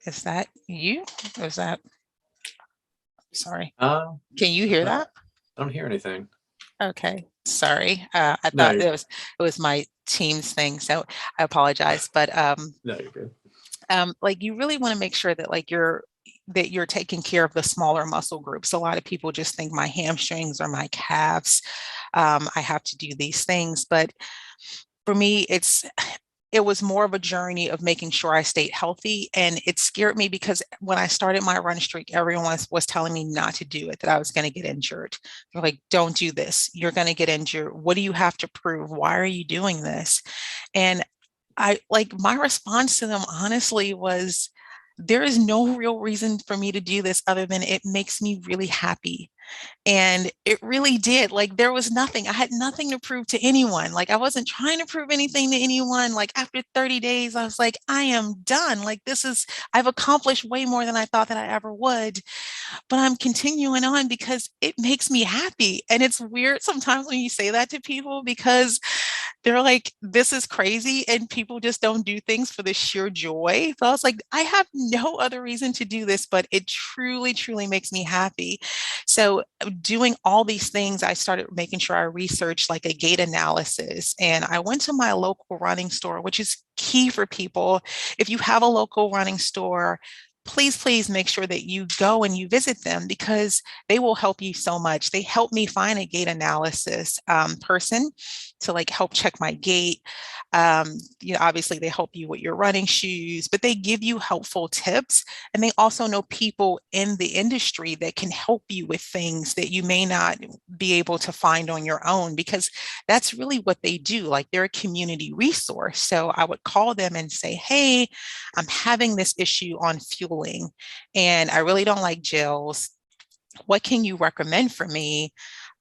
Is that you? Or is that, sorry. Can you hear No, that? I don't hear anything. Okay, sorry. I No, thought it was my Teams thing, so I apologize. But no, you're good. like you really want to make sure that like you're taking care of the smaller muscle groups. A lot of people just think my hamstrings or my calves. I have to do these things, but for me, it was more of a journey of making sure I stayed healthy. And it scared me because when I started my run streak, everyone was telling me not to do it, that I was going to get injured. They're like, don't do this. You're going to get injured. What do you have to prove? Why are you doing this? And I like my response to them honestly was, there is no real reason for me to do this other than it makes me really happy. And it really did. Like there was nothing. I had nothing to prove to anyone. Like I wasn't trying to prove anything to anyone. Like after 30 days, I was like, I am done. Like I've accomplished way more than I thought that I ever would. But I'm continuing on because it makes me happy. And it's weird sometimes when you say that to people because they're like, this is crazy. And people just don't do things for the sheer joy. So I was like, I have no other reason to do this, but it truly, truly makes me happy. So doing all these things, I started making sure I researched like a gait analysis. And I went to my local running store, which is key for people. If you have a local running store, please, please make sure that you go and you visit them because they will help you so much. They helped me find a gait analysis person to like help check my gait. Obviously they help you with your running shoes, but they give you helpful tips. And they also know people in the industry that can help you with things that you may not be able to find on your own, because that's really what they do. Like they're a community resource. So I would call them and say, hey, I'm having this issue on fueling and I really don't like gels. What can you recommend for me?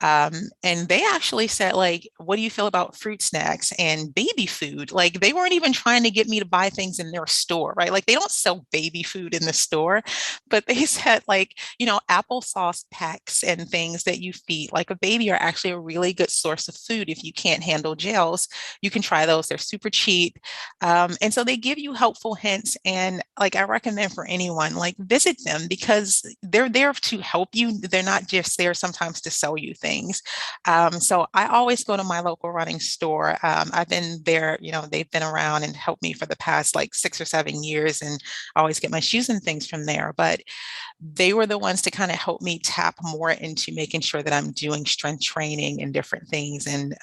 And they actually said, like, what do you feel about fruit snacks and baby food? Like, they weren't even trying to get me to buy things in their store, right? Like, they don't sell baby food in the store, but they said, like, applesauce packs and things that you feed like a baby are actually a really good source of food. If you can't handle gels, you can try those. They're super cheap. And so they give you helpful hints. And like, I recommend for anyone, like, visit them because they're there to help you. They're not just there sometimes to sell you things. So I always go to my local running store. I've been there, they've been around and helped me for the past like 6 or 7 years, and I always get my shoes and things from there. But they were the ones to kind of help me tap more into making sure that I'm doing strength training and different things. And,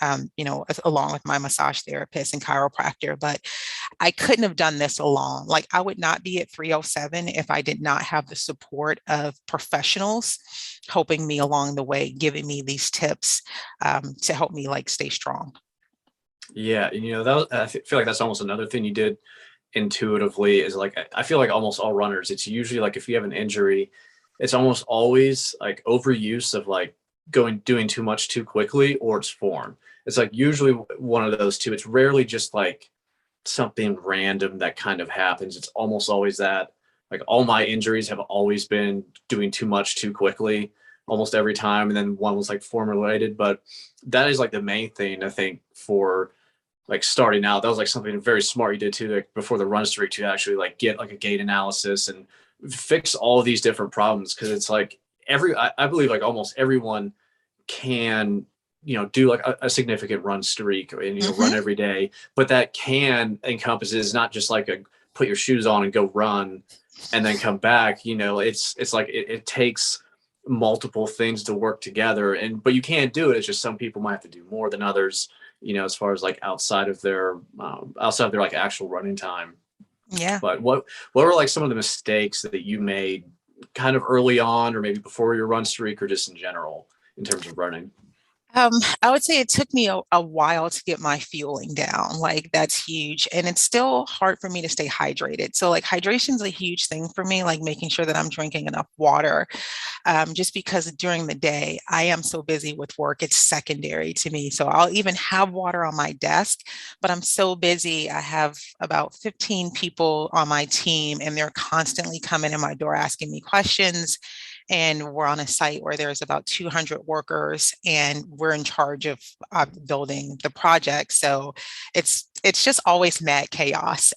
along with my massage therapist and chiropractor, but I couldn't have done this alone. Like I would not be at 307 if I did not have the support of professionals helping me along the way, giving me these tips to help me like stay strong. Yeah, and I feel like that's almost another thing you did intuitively is like I feel like almost all runners, it's usually like if you have an injury, it's almost always like overuse of like doing too much too quickly, or it's form. It's like usually one of those two. It's rarely just like something random that kind of happens. It's almost always that. Like all my injuries have always been doing too much too quickly almost every time, and then one was like form related. But that is like the main thing I think for like starting out. That was like something very smart you did too, like before the run streak, to actually like get like a gait analysis and fix all of these different problems. Cause it's like I believe like almost everyone can, do like a significant run streak and, run Hmm. every day, but that can encompasses not just like a put your shoes on and go run and then come back. It's like it takes multiple things to work together, but you can't do it. It's just some people might have to do more than others, as far as like outside of their like actual running time. Yeah. But what were like some of the mistakes that you made kind of early on, or maybe before your run streak, or just in general in terms of running? I would say it took me a while to get my fueling down. Like that's huge. And it's still hard for me to stay hydrated. So like hydration is a huge thing for me, like making sure that I'm drinking enough water. Just because during the day I am so busy with work, it's secondary to me. So I'll even have water on my desk, but I'm so busy. I have about 15 people on my team, and they're constantly coming in my door asking me questions. And we're on a site where there's about 200 workers, and we're in charge of building the project. So it's just always mad chaos.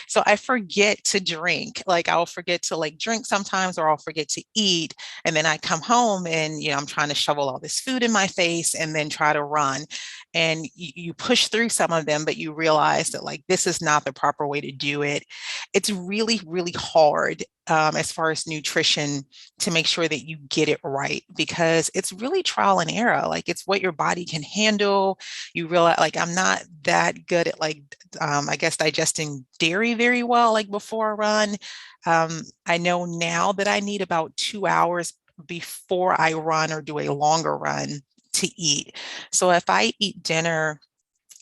So I forget to drink. Like I'll forget to like drink sometimes, or I'll forget to eat. And then I come home and, I'm trying to shovel all this food in my face and then try to run. And you push through some of them, but you realize that like this is not the proper way to do it. It's really, really hard as far as nutrition to make sure that you get it right, because it's really trial and error. Like it's what your body can handle. You realize like I'm not that good at like I guess digesting dairy very well like before a run. I know now that I need about 2 hours before I run or do a longer run to eat. So if I eat dinner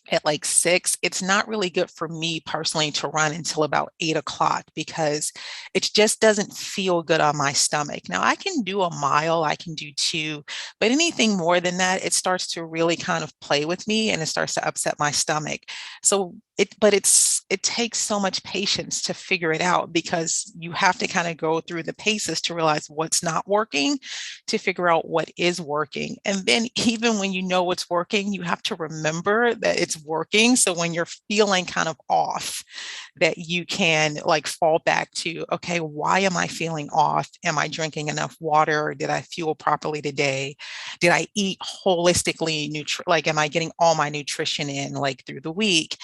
at like 6, it's not really good for me personally to run until about 8 o'clock, because it just doesn't feel good on my stomach. Now I can do a mile, I can do two, but anything more than that, it starts to really kind of play with me and it starts to upset my stomach. So it takes so much patience to figure it out, because you have to kind of go through the paces to realize what's not working, to figure out what is working. And then even when you know what's working, you have to remember that it's working. So when you're feeling kind of off, that you can like fall back to, okay, why am I feeling off? Am I drinking enough water? Did I fuel properly today? Did I eat holistically? Like, am I getting all my nutrition in like through the week?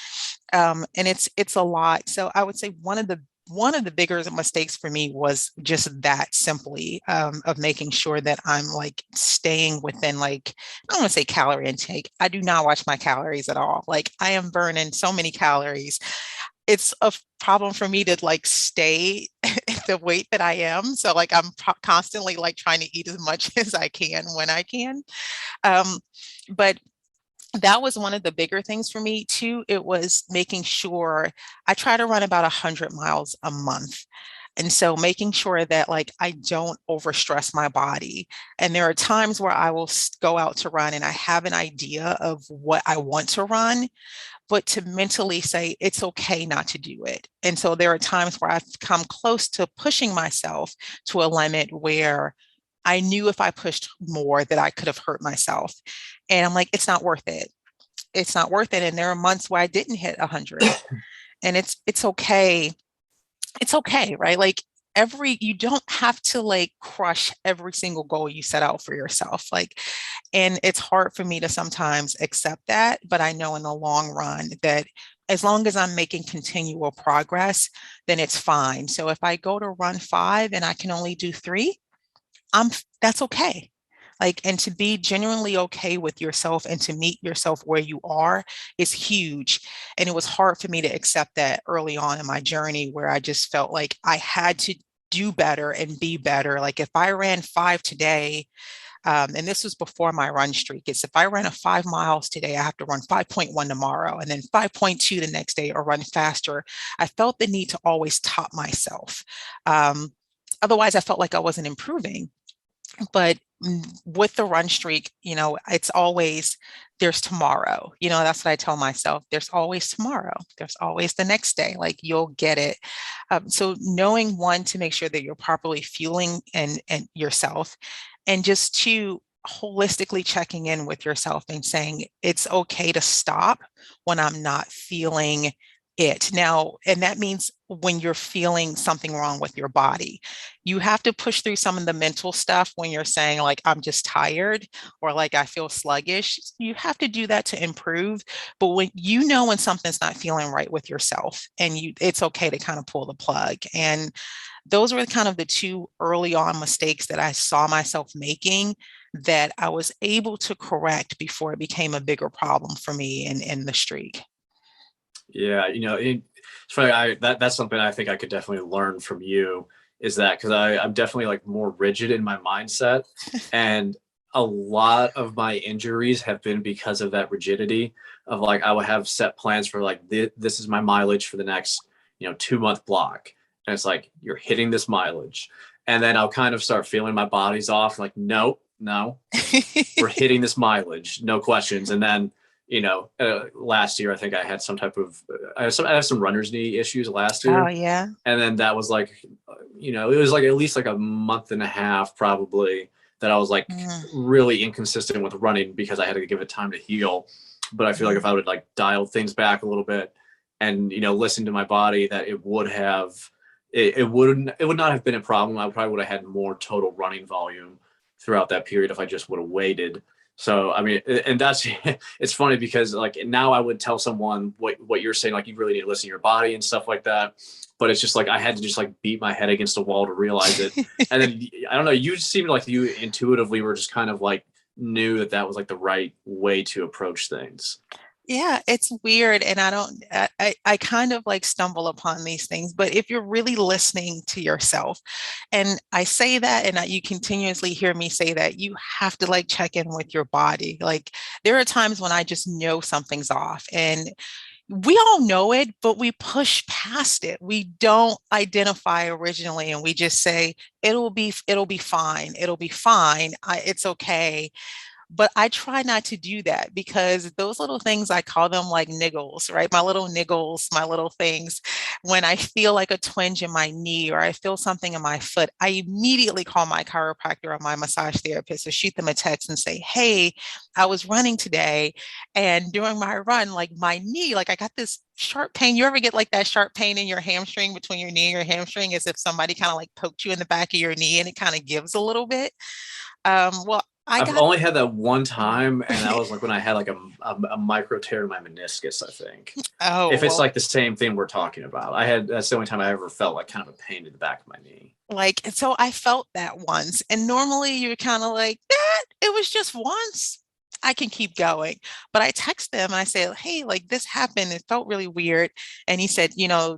And it's a lot. So I would say one of the bigger mistakes for me was just that, simply of making sure that I'm like staying within like, I don't want to say calorie intake. I do not watch my calories at all. Like I am burning so many calories. It's a problem for me to like stay at the weight that I am. So like I'm constantly like trying to eat as much as I can when I can. Um, but that was one of the bigger things for me too. It was making sure I try to run about 100 miles a month. And so making sure that like I don't overstress my body. And there are times where I will go out to run and I have an idea of what I want to run, but to mentally say it's okay not to do it. And so there are times where I've come close to pushing myself to a limit where I knew if I pushed more that I could have hurt myself. And I'm like, it's not worth it. It's not worth it. And there are months where I didn't hit 100. And it's okay. It's okay, right? Like you don't have to like crush every single goal you set out for yourself. Like, and it's hard for me to sometimes accept that, but I know in the long run that as long as I'm making continual progress, then it's fine. So if I go to run 5 and I can only do 3, I'm that's okay. Like, and to be genuinely okay with yourself and to meet yourself where you are is huge. And it was hard for me to accept that early on in my journey, where I just felt like I had to do better and be better. Like if I ran 5 today, and this was before my run streak, it's if I ran a 5 miles today, I have to run 5.1 tomorrow and then 5.2 the next day, or run faster. I felt the need to always top myself. Otherwise, I felt like I wasn't improving. But with the run streak, it's always there's tomorrow. That's what I tell myself. There's always tomorrow. There's always the next day. Like you'll get it. So knowing, one, to make sure that you're properly fueling and yourself, and just two, holistically checking in with yourself and saying it's okay to stop when I'm not feeling it. Now, and that means when you're feeling something wrong with your body, you have to push through some of the mental stuff when you're saying, like, I'm just tired or like I feel sluggish. You have to do that to improve. But when you know when something's not feeling right with yourself, and it's okay to kind of pull the plug. And those were kind of the two early on mistakes that I saw myself making that I was able to correct before it became a bigger problem for me in the streak. Yeah, it's funny. That's something I think I could definitely learn from you, is that because I'm definitely like more rigid in my mindset, and a lot of my injuries have been because of that rigidity of like I will have set plans for like this is my mileage for the next 2 month block, and it's like you're hitting this mileage, and then I'll kind of start feeling my body's off, like no, no, we're hitting this mileage, no questions. And then, last year, I think I had some type of, I have some runner's knee issues last Oh, year. yeah. And then that was like, it was like at least like a month and a half probably that I was like Mm, really inconsistent with running because I had to give it time to heal. But I feel like mm. if I would like dial things back a little bit and, listen to my body, that it would have, it would not have been a problem. I probably would have had more total running volume throughout that period if I just would have waited. So I mean, and that's it's funny because like now I would tell someone what you're saying, like you really need to listen to your body and stuff like that. But it's just like I had to just like beat my head against a wall to realize it. And then I don't know, you seemed like you intuitively were just kind of like knew that that was like the right way to approach things. Yeah, it's weird. And I don't, I kind of like stumble upon these things, but if you're really listening to yourself, and I say that, and you continuously hear me say that, you have to like check in with your body. Like there are times when I just know something's off, and we all know it, but we push past it. We don't identify originally, and we just say, it'll be fine. It'll be fine. It's okay. But I try not to do that because those little things, I call them like niggles, right? My little niggles, my little things. When I feel like a twinge in my knee or I feel something in my foot, I immediately call my chiropractor or my massage therapist or shoot them a text and say, hey, I was running today. And during my run, like my knee, like I got this sharp pain. You ever get like that sharp pain in your hamstring, between your knee and your hamstring, as if somebody kind of like poked you in the back of your knee and it kind of gives a little bit? Well, I I've got only had that one time, and that was like when I had like a micro tear in my meniscus, I think. Oh, If it's well, like the same thing we're talking about, that's the only time I ever felt like kind of a pain in the back of my knee. like, so I felt that once. And normally you're kind of like, that, it was just once. I can keep going. But I text them and I say, hey, like this happened. It felt really weird. And he said,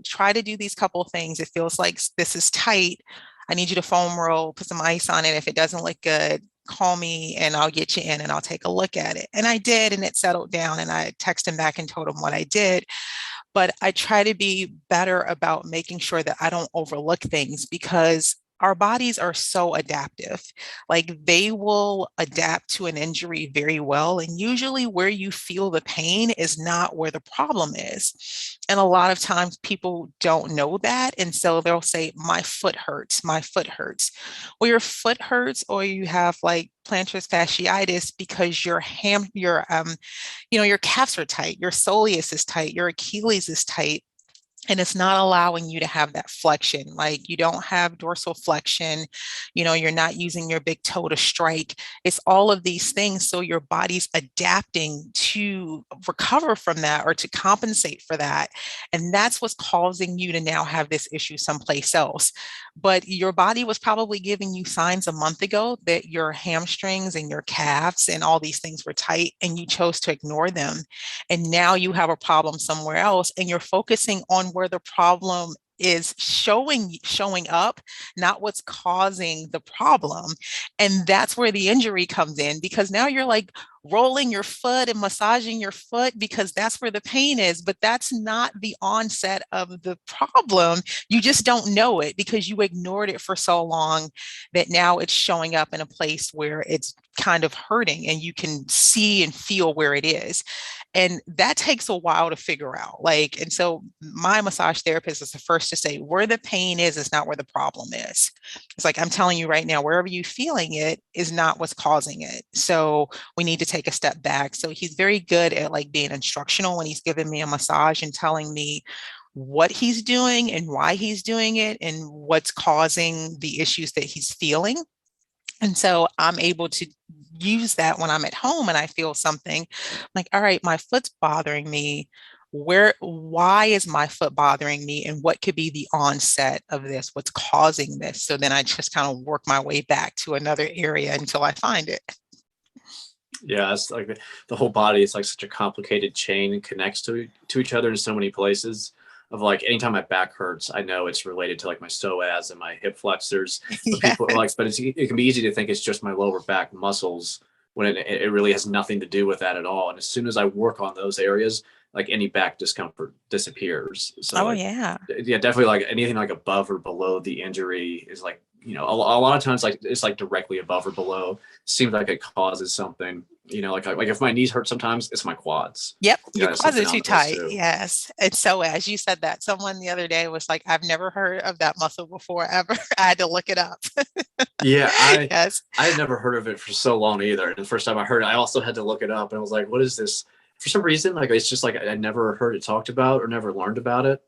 try to do these couple of things. It feels like this is tight. I need you to foam roll, put some ice on it. If it doesn't look good, call me and I'll get you in and I'll take a look at it. And I did, and it settled down. And I texted him back and told him what I did. But I try to be better about making sure that I don't overlook things, because our bodies are so adaptive. Like they will adapt to an injury very well. And usually where you feel the pain is not where the problem is. And a lot of times people don't know that. And so they'll say, my foot hurts, my foot hurts. Well, your foot hurts, or you have like plantar fasciitis because your calves are tight, your soleus is tight, your Achilles is tight, and it's not allowing you to have that flexion. Like you don't have dorsal flexion, you're not using your big toe to strike. It's all of these things. So your body's adapting to recover from that or to compensate for that. And that's what's causing you to now have this issue someplace else. But your body was probably giving you signs a month ago that your hamstrings and your calves and all these things were tight, and you chose to ignore them. And now you have a problem somewhere else, and you're focusing on where the problem is showing up, not what's causing the problem. And that's where the injury comes in, because now you're like rolling your foot and massaging your foot because that's where the pain is, but that's not the onset of the problem. You just don't know it because you ignored it for so long that now it's showing up in a place where it's kind of hurting, and you can see and feel where it is. And that takes a while to figure out. Like, and so my massage therapist is the first to say, where the pain is not where the problem is. It's like, I'm telling you right now, wherever you're feeling it is not what's causing it. So we need to take a step back. So he's very good at like being instructional when he's giving me a massage and telling me what he's doing and why he's doing it and what's causing the issues that he's feeling. And so I'm able to use that when I'm at home and I feel something like, all right, my foot's bothering me. Why is my foot bothering me? And what could be the onset of this? What's causing this? So then I just kind of work my way back to another area until I find it. Yeah, it's like the whole body is like such a complicated chain and connects to each other in so many places. Of like anytime my back hurts, I know it's related to like my psoas and my hip flexors. But people Yeah. like, but it can be easy to think it's just my lower back muscles when it really has nothing to do with that at all. And as soon as I work on those areas, like any back discomfort disappears. So Oh, like, yeah. yeah, definitely like anything like above or below the injury is like, a lot of times like it's like directly above or below. Seems like it causes something. Like if my knees hurt sometimes, it's my quads. Yep, your There's quads something are on too those tight. too. Yes. And so, as you said that, someone the other day was like, I've never heard of that muscle before ever. I had to look it up. Yeah, I Yes. I had never heard of it for so long either. And the first time I heard it, I also had to look it up, and I was like, "What is this?" For some reason, like it's just like I never heard it talked about or never learned about it,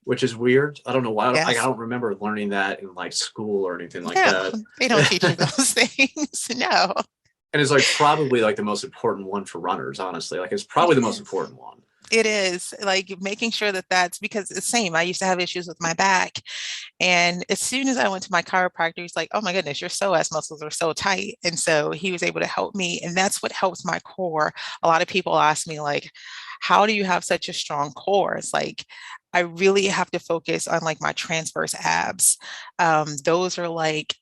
which is weird. I don't know why. I Yes. don't remember learning that in like school or anything like No, that. they don't teach you those things. No, And it's like probably like the most important one for runners, honestly. Like it's it probably the most is. important one. It is like making sure that that's because it's the same. I used to have issues with my back. And as soon as I went to my chiropractor, he's like, oh my goodness, your psoas muscles are so tight. And so he was able to help me. And that's what helps my core. A lot of people ask me, like, how do you have such a strong core? It's like, I really have to focus on like my transverse abs. Those are like,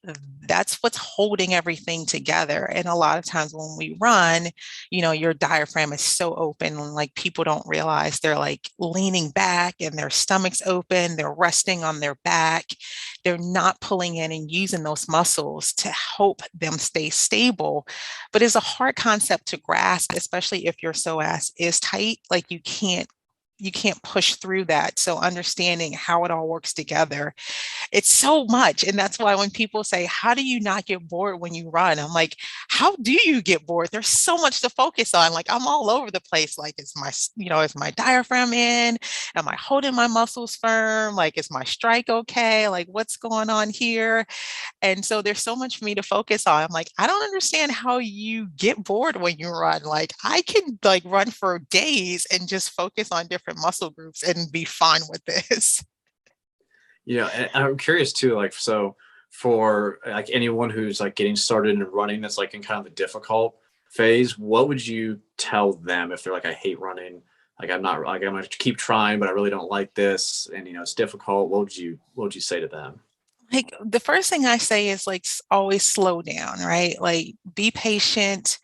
that's what's holding everything together. And a lot of times when we run, your diaphragm is so open and like people don't realize they're like leaning back and their stomach's open, they're resting on their back. They're not pulling in and using those muscles to help them stay stable. But it's a hard concept to grasp, especially if your psoas is tight. Like you can't push through that. So understanding how it all works together, it's so much. And that's why when people say, how do you not get bored when you run? I'm like, how do you get bored? There's so much to focus on. Like I'm all over the place. Like is my diaphragm in? Am I holding my muscles firm? Like is my strike okay? Like what's going on here? And so there's so much for me to focus on. I'm like, I don't understand how you get bored when you run. Like I can like run for days and just focus on different muscle groups and be fine with this. And I'm curious too, like, so for like anyone who's like getting started in running that's like in kind of the difficult phase, what would you tell them if they're like, I hate running, like I'm not like I'm gonna keep trying, but I really don't like this, and it's difficult. What would you say to them? Like the first thing I say is like always slow down, right? Like be patient.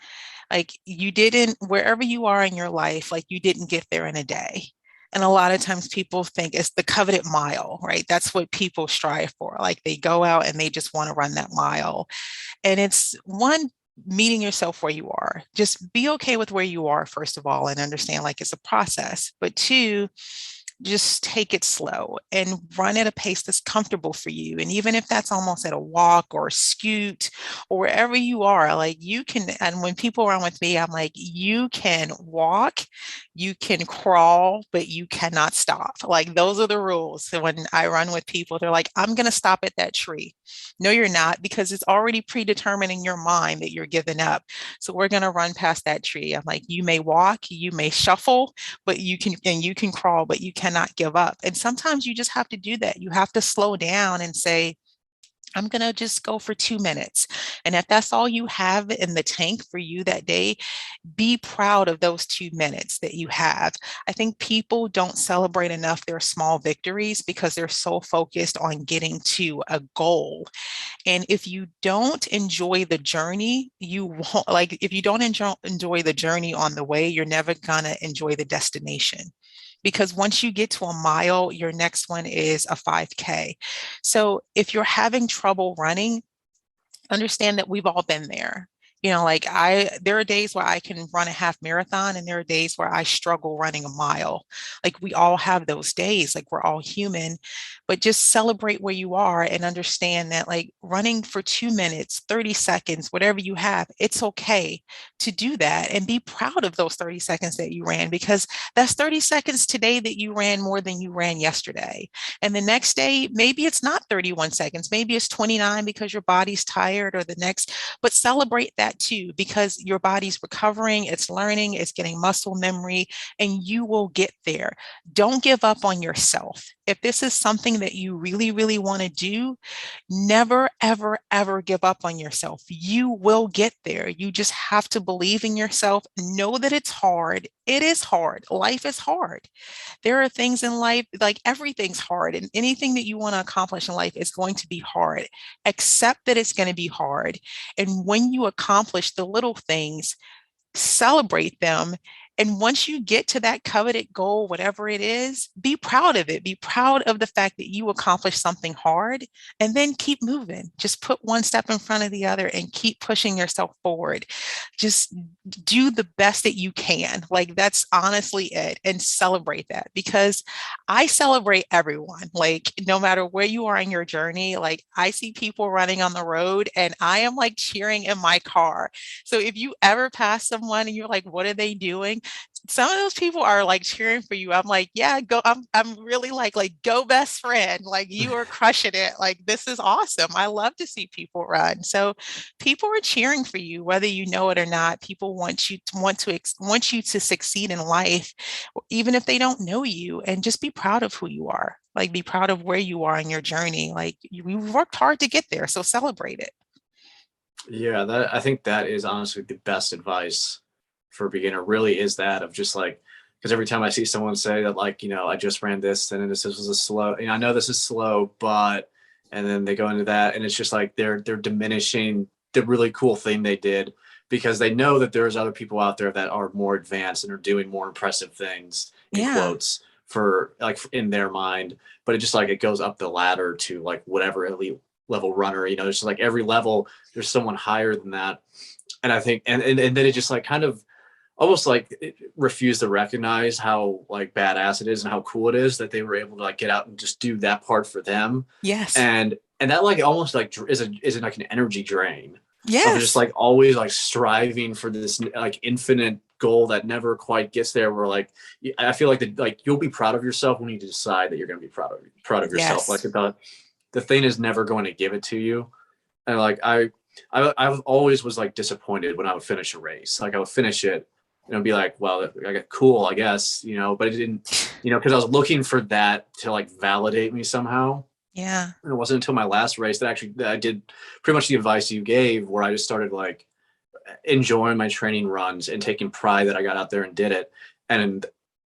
Like you didn't, wherever you are in your life, like you didn't get there in a day. And a lot of times people think it's the coveted mile, right? That's what people strive for. Like they go out and they just want to run that mile. And it's one, meeting yourself where you are. Just be okay with where you are, first of all, and understand like it's a process. But two, just take it slow and run at a pace that's comfortable for you. And even if that's almost at a walk or a scoot or wherever you are, like you can, and when people run with me, I'm like, you can walk, you can crawl, but you cannot stop. Like those are the rules. So when I run with people, they're like, I'm going to stop at that tree. No, you're not, because it's already predetermined in your mind that you're giving up. So we're going to run past that tree. I'm like, you may walk, you may shuffle, but you can crawl, but you cannot give up. And sometimes you just have to do that. You have to slow down and say, I'm going to just go for 2 minutes. And if that's all you have in the tank for you that day, be proud of those 2 minutes that you have. I think people don't celebrate enough their small victories because they're so focused on getting to a goal. And if you don't enjoy the journey, you won't, like if you don't enjoy the journey on the way, you're never gonna enjoy the destination. Because once you get to a mile, your next one is a 5K. So if you're having trouble running, understand that we've all been there. Like there are days where I can run a half marathon and there are days where I struggle running a mile. Like we all have those days, like we're all human, but just celebrate where you are and understand that like running for 2 minutes, 30 seconds, whatever you have, it's okay to do that and be proud of those 30 seconds that you ran because that's 30 seconds today that you ran more than you ran yesterday. And the next day, maybe it's not 31 seconds, maybe it's 29 because your body's tired or the next, but celebrate that too because your body's recovering, it's learning, it's getting muscle memory, and you will get there. Don't give up on yourself. If this is something that you really, really want to do, never, ever, ever give up on yourself. You will get there. You just have to believe in yourself. Know that it's hard. It is hard. Life is hard. There are things in life, like everything's hard, and anything that you want to accomplish in life is going to be hard. Accept that it's going to be hard. And when you accomplish the little things, celebrate them. And once you get to that coveted goal, whatever it is, be proud of it. Be proud of the fact that you accomplished something hard and then keep moving. Just put one step in front of the other and keep pushing yourself forward. Just do the best that you can. Like that's honestly it and celebrate that because I celebrate everyone. Like no matter where you are in your journey, like I see people running on the road and I am like cheering in my car. So if you ever pass someone and you're like, what are they doing? Some of those people are like cheering for you. I'm like, yeah, go. I'm really like go best friend. Like you are crushing it. Like this is awesome. I love to see people run. So people are cheering for you, whether you know it or not. People want you to succeed in life, even if they don't know you. And just be proud of who you are. Like be proud of where you are in your journey. Like you worked hard to get there. So celebrate it. Yeah, that I think that is honestly the best advice for a beginner. Really, is that of just like because every time I see someone say that, like, I just ran this and this was a slow, I know this is slow, but and then they go into that and it's just like they're diminishing the really cool thing they did because they know that there's other people out there that are more advanced and are doing more impressive things in Yeah. quotes for like in their mind, but it just like it goes up the ladder to like whatever elite level runner, there's just like every level there's someone higher than that. And I think and then it just like kind of almost like it refused to recognize how like badass it is and how cool it is that they were able to like get out and just do that part for them. Yes. And that like almost like is like an energy drain of just Yes. like always like striving for this like infinite goal that never quite gets there. Where like I feel like like you'll be proud of yourself when you decide that you're going to be proud of yourself. Like Yes. the thing is never going to give it to you. And like I always was like disappointed when I would finish a race. Like I would finish it and I'd be like, well, I got cool, I guess, but it didn't, because I was looking for that to like validate me somehow. Yeah. And it wasn't until my last race that I did pretty much the advice you gave, where I just started like enjoying my training runs and taking pride that I got out there and did it. And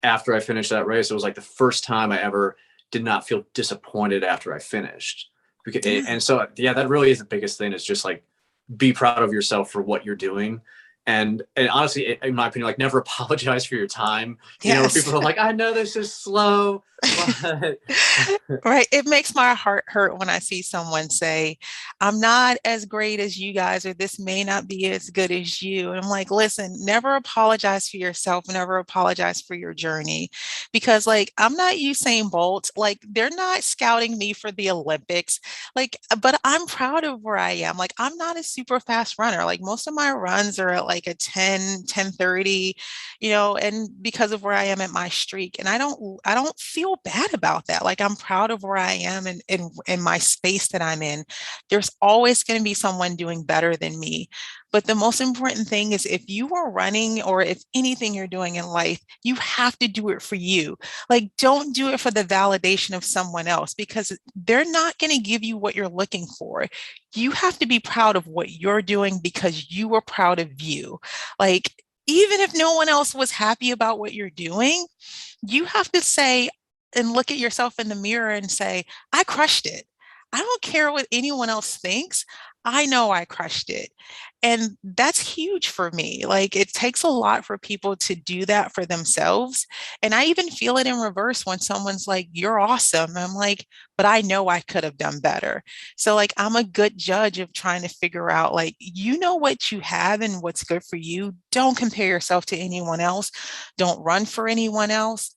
after I finished that race, it was like the first time I ever did not feel disappointed after I finished. Yeah. And so, yeah, that really is the biggest thing, is just like be proud of yourself for what you're doing. And honestly, in my opinion, like never apologize for your time. Where Yes. people are like, I know this is slow, but Right. It makes my heart hurt when I see someone say, I'm not as great as you guys, or this may not be as good as you. And I'm like, listen, never apologize for yourself, never apologize for your journey. Because, like, I'm not Usain Bolt. Like, they're not scouting me for the Olympics. Like, but I'm proud of where I am. Like, I'm not a super fast runner. Like, most of my runs are at like a 10:30, and because of where I am at my streak. And I don't feel bad about that. Like I'm proud of where I am and in my space that I'm in. There's always going to be someone doing better than me. But the most important thing is if you are running or if anything you're doing in life, you have to do it for you. Like don't do it for the validation of someone else because they're not going to give you what you're looking for. You have to be proud of what you're doing because you are proud of you. Like even if no one else was happy about what you're doing, you have to say and look at yourself in the mirror and say, I crushed it. I don't care what anyone else thinks. I know I crushed it. And that's huge for me. Like it takes a lot for people to do that for themselves. And I even feel it in reverse when someone's like, you're awesome. I'm like, but I know I could have done better. So like I'm a good judge of trying to figure out like, you know what you have and what's good for you. Don't compare yourself to anyone else. Don't run for anyone else.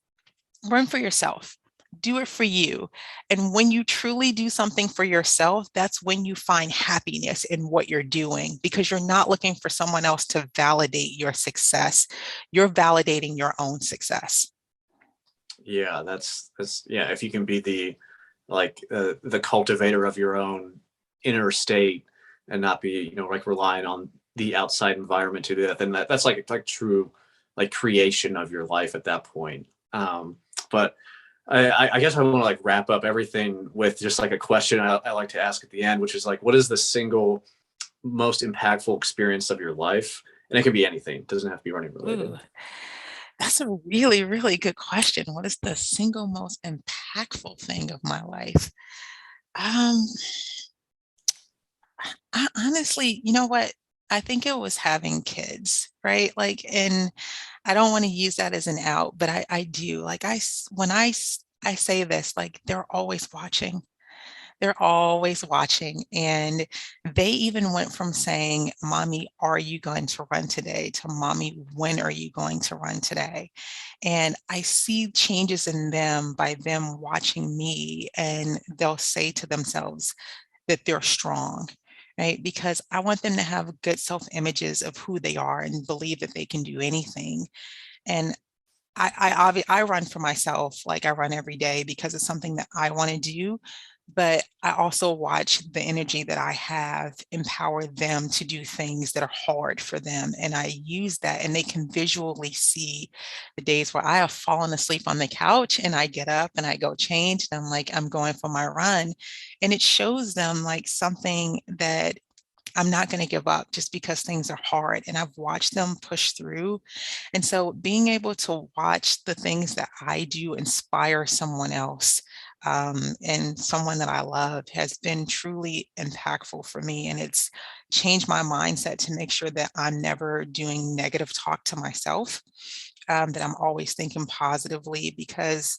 Run for yourself. Do it for you. And when you truly do something for yourself, that's when you find happiness in what you're doing because you're not looking for someone else to validate your success. You're validating your own success. Yeah, that's yeah. If you can be the cultivator of your own inner state and not be, like relying on the outside environment to do that, then that's like true like creation of your life at that point. But I guess I want to like wrap up everything with just like a question I like to ask at the end, which is like, what is the single most impactful experience of your life? And it can be anything. It doesn't have to be running related. Ooh, that's a really, really good question. What is the single most impactful thing of my life? Um, I honestly, you know what? I think it was having kids, right? Like, and I don't want to use that as an out, but I do. Like, I say this, like, they're always watching. They're always watching. And they even went from saying, Mommy, are you going to run today? To Mommy, when are you going to run today? And I see changes in them by them watching me, and they'll say to themselves, that they're strong, right? Because I want them to have good self images of who they are and believe that they can do anything. And I run for myself, like I run every day because it's something that I want to do. But I also watch the energy that I have empower them to do things that are hard for them. And I use that, and they can visually see the days where I have fallen asleep on the couch and I get up and I go change. And I'm like, I'm going for my run. And it shows them like something that I'm not going to give up just because things are hard. And I've watched them push through. And so being able to watch the things that I do inspire someone else, and someone that I love has been truly impactful for me. And it's changed my mindset to make sure that I'm never doing negative talk to myself, that I'm always thinking positively because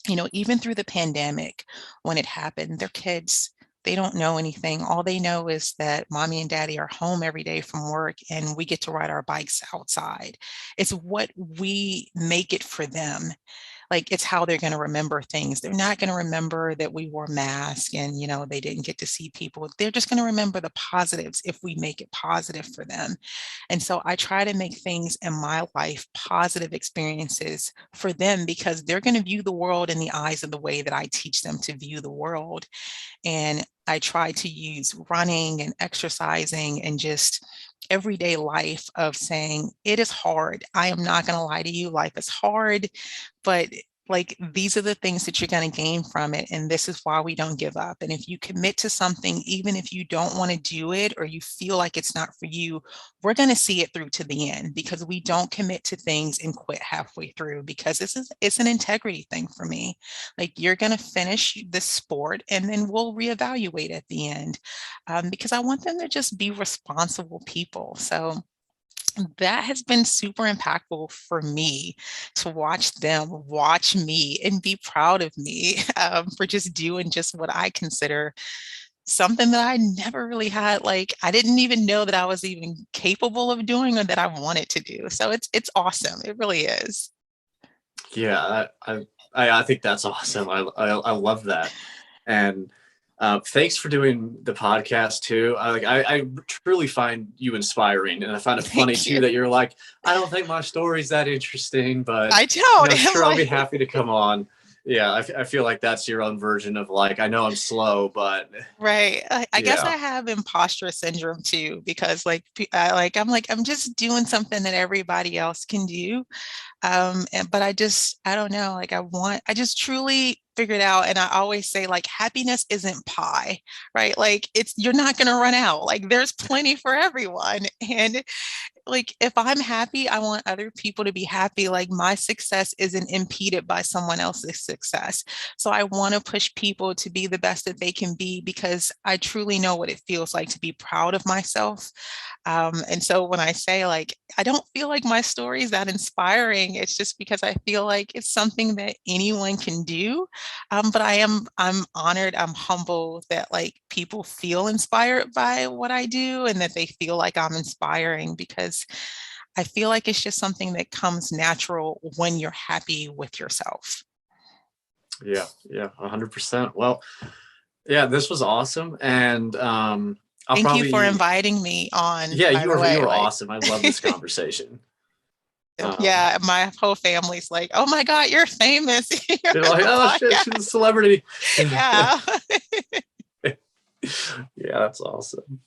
even through the pandemic, when it happened, their kids, they don't know anything. All they know is that mommy and daddy are home every day from work and we get to ride our bikes outside. It's what we make it for them. Like it's how they're going to remember things. They're not going to remember that we wore masks and they didn't get to see people. They're just going to remember the positives if we make it positive for them. And so I try to make things in my life positive experiences for them because they're going to view the world in the eyes of the way that I teach them to view the world. And I try to use running and exercising and just everyday life of saying it is hard. I am not going to lie to you. Life is hard, but like these are the things that you're going to gain from it. And this is why we don't give up. And if you commit to something, even if you don't want to do it or you feel like it's not for you, we're going to see it through to the end because we don't commit to things and quit halfway through because it's an integrity thing for me. Like you're going to finish the sport and then we'll reevaluate at the end, because I want them to just be responsible people. So that has been super impactful for me to watch them watch me and be proud of me, for just doing just what I consider something that I never really had. Like I didn't even know that I was even capable of doing or that I wanted to do. So it's awesome. It really is. Yeah, I think that's awesome. I love that, and thanks for doing the podcast too. I truly find you inspiring, and I find it funny Thank too you. that you're like, I don't think my story's that interesting, but I don't. I'm sure, I'll be like, happy to come on. Yeah, I feel like that's your own version of like, I know I'm slow, but right. I guess I yeah, have imposter syndrome too, because I'm just doing something that everybody else can do. But I don't know, like I just truly figured out. And I always say like, happiness isn't pie, right? Like you're not going to run out. Like there's plenty for everyone. And like if I'm happy, I want other people to be happy. Like my success isn't impeded by someone else's success. So I want to push people to be the best that they can be because I truly know what it feels like to be proud of myself. And so when I say like, I don't feel like my story is that inspiring, it's just because I feel like it's something that anyone can do. But I'm honored, I'm humble that like people feel inspired by what I do and that they feel like I'm inspiring because I feel like it's just something that comes natural when you're happy with yourself. Yeah, yeah, 100%. Well, yeah, this was awesome. And I'll Thank you for probably, inviting me on, yeah, by the you way. were Like, awesome. I love this conversation. Um, yeah, my whole family's like, "Oh my God, you're famous. You're you're on like, a oh shit, she's a podcast." celebrity. Yeah. Yeah, that's awesome.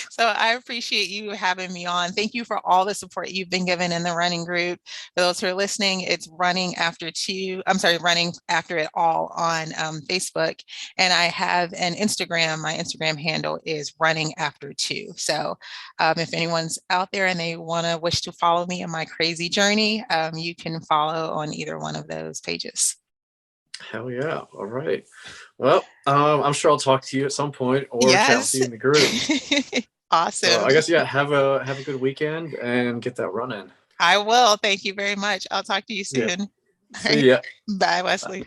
So I appreciate you having me on. Thank you for all the support you've been given in the running group. For those who are listening, it's running after two. I'm sorry, running after it all on Facebook. And I have an Instagram. My Instagram handle is running after two. So if anyone's out there and they want to wish to follow me in my crazy journey, you can follow on either one of those pages. Hell yeah. All right. Well, I'm sure I'll talk to you at some point or chat with Yes. you in the group. So Awesome. I guess, yeah, have a good weekend and get that run in. I will. Thank you very much. I'll talk to you Yeah. soon. All See right. ya. Bye, Wesley.